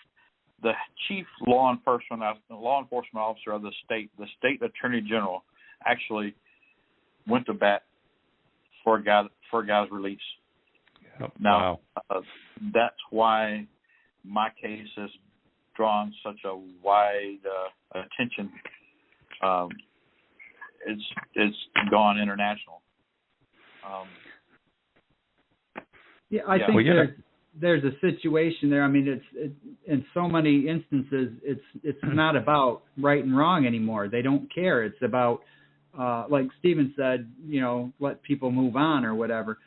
the chief law enforcement officer of the state attorney general, actually went to bat for a guy's release. Yep. Now, wow. That's why my case has drawn such a wide attention. It's gone international. I think there's a situation there. I mean, it's in so many instances, it's not about right and wrong anymore. They don't care. It's about like Stephen said, let people move on or whatever.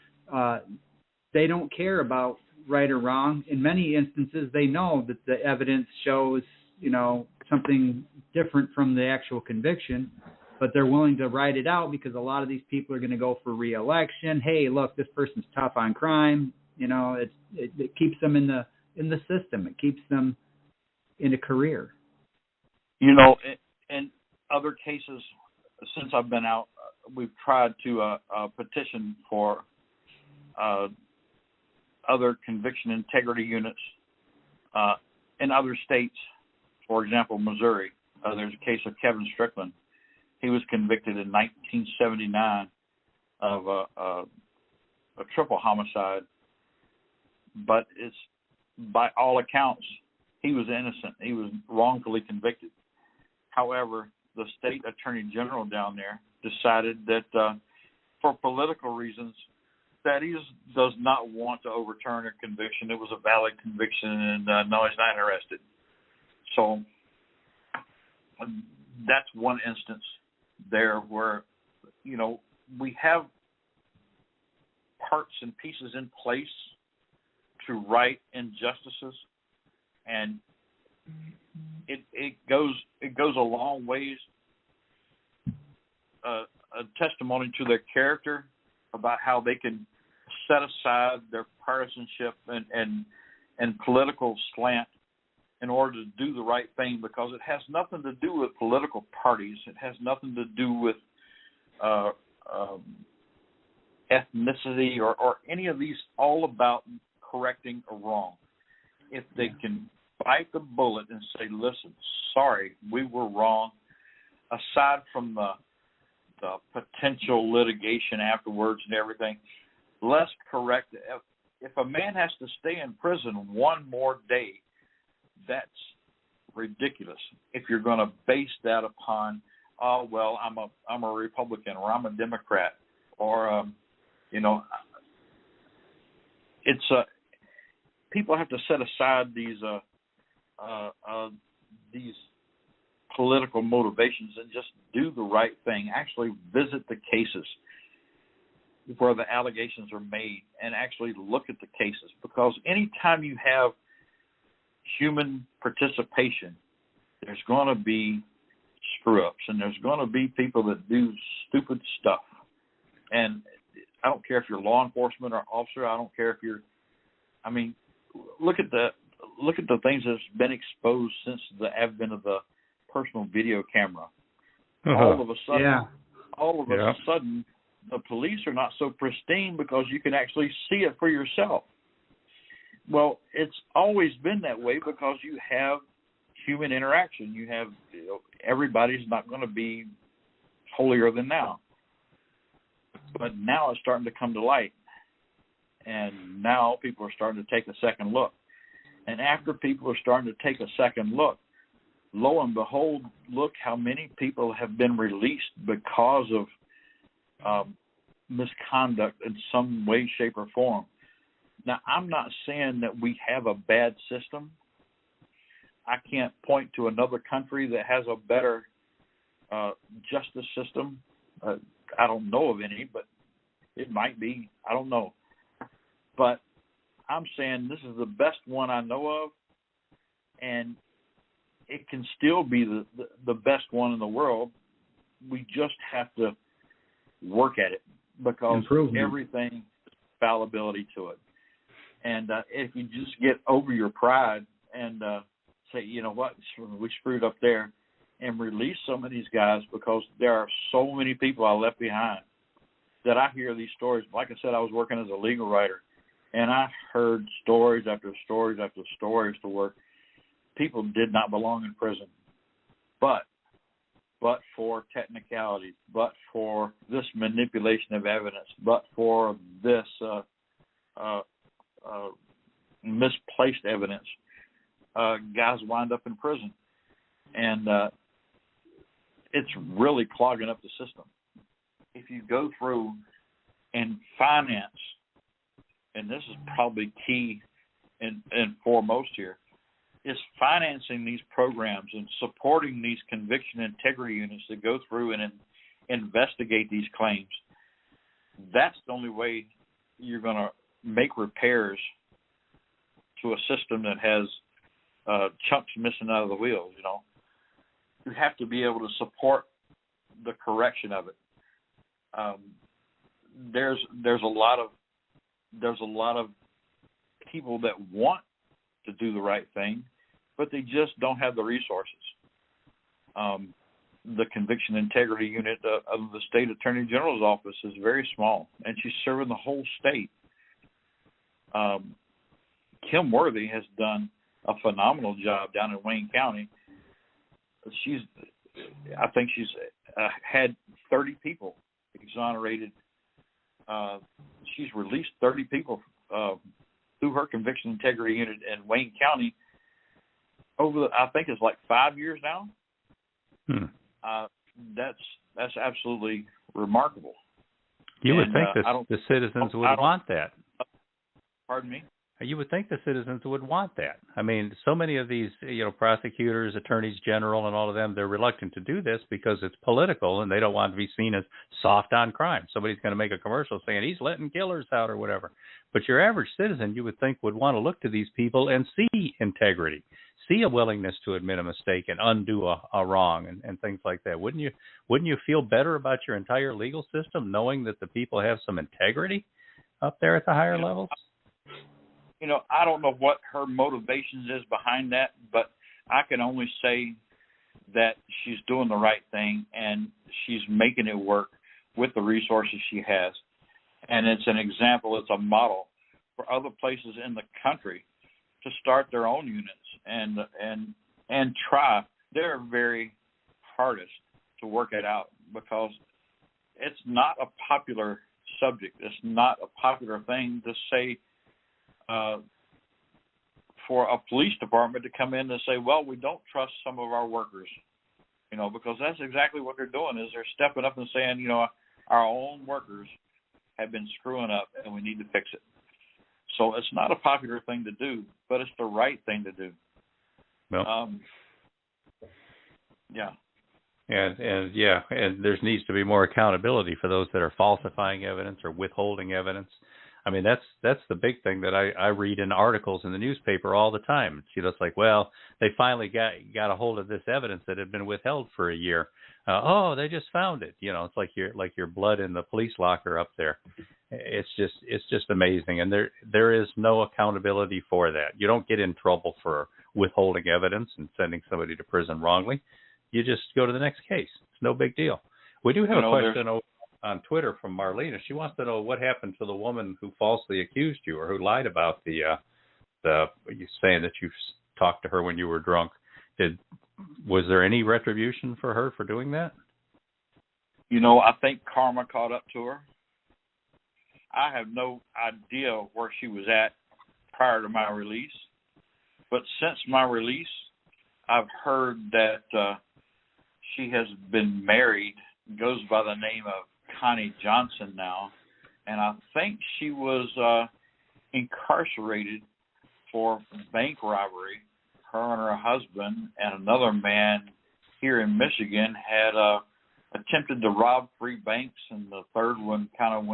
They don't care about right or wrong. In many instances, they know that the evidence shows, something different from the actual conviction, but they're willing to write it out because a lot of these people are going to go for re-election. Hey, look, this person's tough on crime. It keeps them in the system. It keeps them in a career. In other cases, since I've been out, we've tried to petition for other conviction integrity units in other states. For example, Missouri. There's a case of Kevin Strickland. He was convicted in 1979 of a triple homicide, but it's by all accounts he was innocent. He was wrongfully convicted. However, the state attorney general down there decided that for political reasons that he does not want to overturn a conviction. It was a valid conviction, and no, he's not arrested. So that's one instance there where, we have parts and pieces in place to right injustices, and it goes a long ways, a testimony to their character about how they can set aside their partisanship and political slant in order to do the right thing, because it has nothing to do with political parties. It has nothing to do with ethnicity or any of these, all about correcting a wrong. If they can bite the bullet and say, listen, sorry, we were wrong, aside from the potential litigation afterwards and everything, let's correct it. If a man has to stay in prison one more day, that's ridiculous. If you're going to base that upon, oh well, I'm a Republican or I'm a Democrat, or it's people have to set aside these political motivations and just do the right thing. Actually visit the cases where the allegations are made and actually look at the cases, because anytime you have human participation, there's going to be screw-ups and there's going to be people that do stupid stuff. And I don't care if you're law enforcement or officer. I don't care if you're, look at the things that's been exposed since the advent of the personal video camera. All of a sudden, the police are not so pristine because you can actually see it for yourself. Well, it's always been that way because you have human interaction. You have, everybody's not going to be holier than thou. But now it's starting to come to light. And now people are starting to take a second look. And after people are starting to take a second look, lo and behold, look how many people have been released because of misconduct in some way, shape, or form. Now, I'm not saying that we have a bad system. I can't point to another country that has a better justice system. I don't know of any, but it might be. I don't know. But I'm saying this is the best one I know of, and it can still be the best one in the world. We just have to work at it because everything has fallibility to it. And if you just get over your pride and say, you know what, we screwed up there, and release some of these guys, because there are so many people I left behind that I hear these stories. Like I said, I was working as a legal writer, and I heard stories after stories after stories to where people did not belong in prison. But for technicalities, but for this manipulation of evidence, but for this misplaced evidence, guys wind up in prison. And it's really clogging up the system. If you go through and finance, and this is probably key and foremost here, is financing these programs and supporting these conviction integrity units that go through and investigate these claims. That's the only way you're going to make repairs to a system that has chunks missing out of the wheels. You know, you have to be able to support the correction of it. There's a lot of people that want to do the right thing, but they just don't have the resources. The conviction integrity unit of the state attorney general's office is very small, and she's serving the whole state. Kim Worthy has done a phenomenal job down in Wayne County. I think she's had 30 people exonerated. She's released 30 people through her conviction integrity unit in Wayne County over I think it's like 5 years now. That's absolutely remarkable. You would think the citizens would want that. Pardon me? You would think the citizens would want that. I mean, so many of these, prosecutors, attorneys general, and all of them, they're reluctant to do this because it's political and they don't want to be seen as soft on crime. Somebody's going to make a commercial saying he's letting killers out or whatever. But your average citizen, you would think, would want to look to these people and see integrity, see a willingness to admit a mistake and undo a wrong and things like that. Wouldn't you feel better about your entire legal system knowing that the people have some integrity up there at the higher levels? I don't know what her motivations is behind that, but I can only say that she's doing the right thing and she's making it work with the resources she has. And it's an example, it's a model for other places in the country to start their own units and try their very hardest to work it out, because it's not a popular subject. It's not a popular thing to say for a police department to come in and say, well, we don't trust some of our workers, because that's exactly what they're doing, is they're stepping up and saying, our own workers have been screwing up and we need to fix it. So it's not a popular thing to do, but it's the right thing to do. Well, yeah. And there needs to be more accountability for those that are falsifying evidence or withholding evidence. I mean, that's the big thing that I read in articles in the newspaper all the time. It's like, well, they finally got a hold of this evidence that had been withheld for a year. They just found it. It's like your blood in the police locker up there. It's just amazing, and there is no accountability for that. You don't get in trouble for withholding evidence and sending somebody to prison wrongly. You just go to the next case. It's no big deal. We do have a question on Twitter from Marlena. She wants to know what happened to the woman who falsely accused you or who lied about you saying that you talked to her when you were drunk. Was there any retribution for her for doing that? I think karma caught up to her. I have no idea where she was at prior to my release. But since my release, I've heard that she has been married, goes by the name of Connie Johnson now, and I think she was incarcerated for bank robbery. Her and her husband and another man here in Michigan had attempted to rob 3 banks, and the third one kind of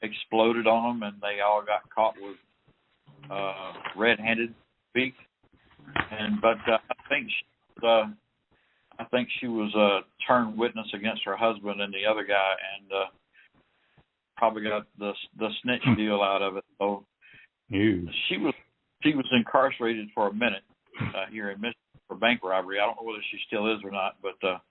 exploded on them, and they all got caught with red-handed speak. But I think she was a turned witness against her husband and the other guy, and probably got the snitch deal out of it. So she was incarcerated for a minute here in Michigan for bank robbery. I don't know whether she still is or not, but it's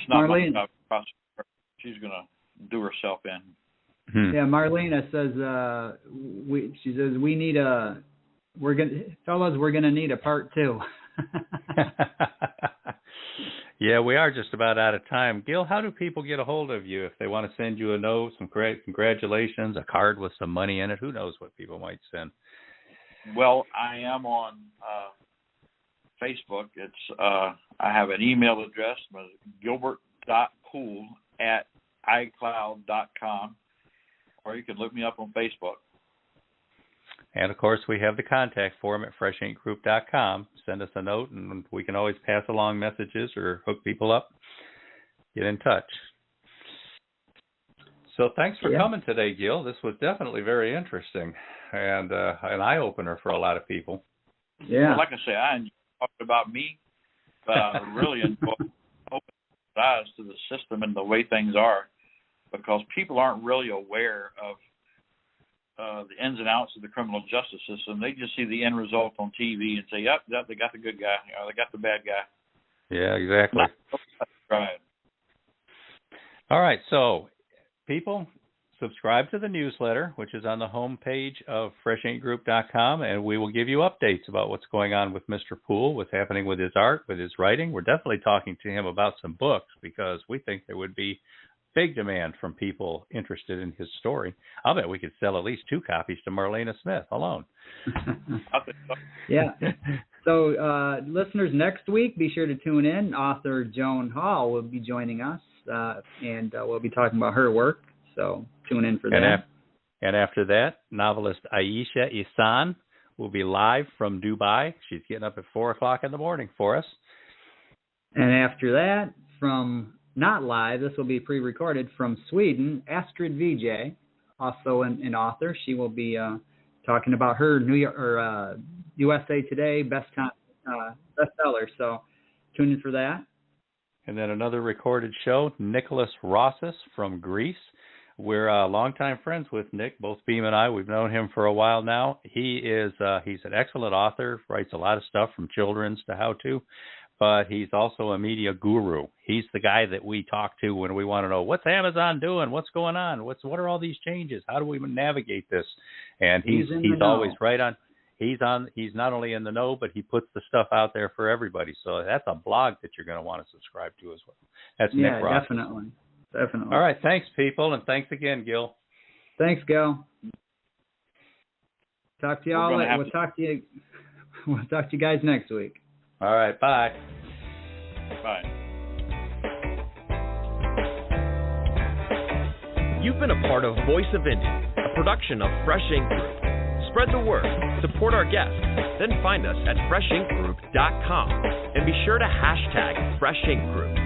not Marlene, my job. She's going to do herself in. Yeah, Marlena says she says we're gonna need a part 2. Yeah, we are just about out of time. Gil, how do people get a hold of you if they want to send you a note, some congratulations, a card with some money in it? Who knows what people might send? Well, I am on Facebook. It's I have an email address, gilbert.poole@icloud.com, or you can look me up on Facebook. And, of course, we have the contact form at freshinkgroup.com. Send us a note, and we can always pass along messages or hook people up. Get in touch. So thanks for coming today, Gil. This was definitely very interesting and an eye-opener for a lot of people. Yeah. Well, like I say, I enjoyed talking about me, but I really enjoyed opening eyes to the system and the way things are, because people aren't really aware of the ins and outs of the criminal justice system. They just see the end result on TV and say, yep, they got the good guy, they got the bad guy. Yeah, exactly. Right. All right, so people, subscribe to the newsletter, which is on the homepage of freshinkgroup.com, and we will give you updates about what's going on with Mr. Poole, what's happening with his art, with his writing. We're definitely talking to him about some books because we think there would be big demand from people interested in his story. I'll bet we could sell at least 2 copies to Marlena Smith alone. Yeah. So, listeners, next week, be sure to tune in. Author Joan Hall will be joining us, and we'll be talking about her work. So tune in for that. And after that, novelist Aisha Ihsan will be live from Dubai. She's getting up at 4 o'clock in the morning for us. And after that, from not live, this will be pre-recorded, from Sweden, Astrid Vijay, also an author. She will be talking about her New York or USA Today bestseller. So tune in for that. And then another recorded show, Nicholas Rossis from Greece. We're longtime friends with Nick, both Beem and I. We've known him for a while now. He's an excellent author, writes a lot of stuff from children's to how-to, but he's also a media guru. He's the guy that we talk to when we want to know, what's Amazon doing? What's going on? What are all these changes? How do we navigate this? And he's always right on. He's not only in the know, but he puts the stuff out there for everybody. So that's a blog that you're going to want to subscribe to as well. That's Nick Ross. Definitely. All right. Thanks, people. And thanks again, Gil. Thanks, Gil. Talk to you all. We'll talk to you guys next week. All right. Bye. Bye. You've been a part of Voice of Indie, a production of Fresh Ink Group. Spread the word, support our guests, then find us at freshinkgroup.com and be sure to hashtag Fresh Ink Group.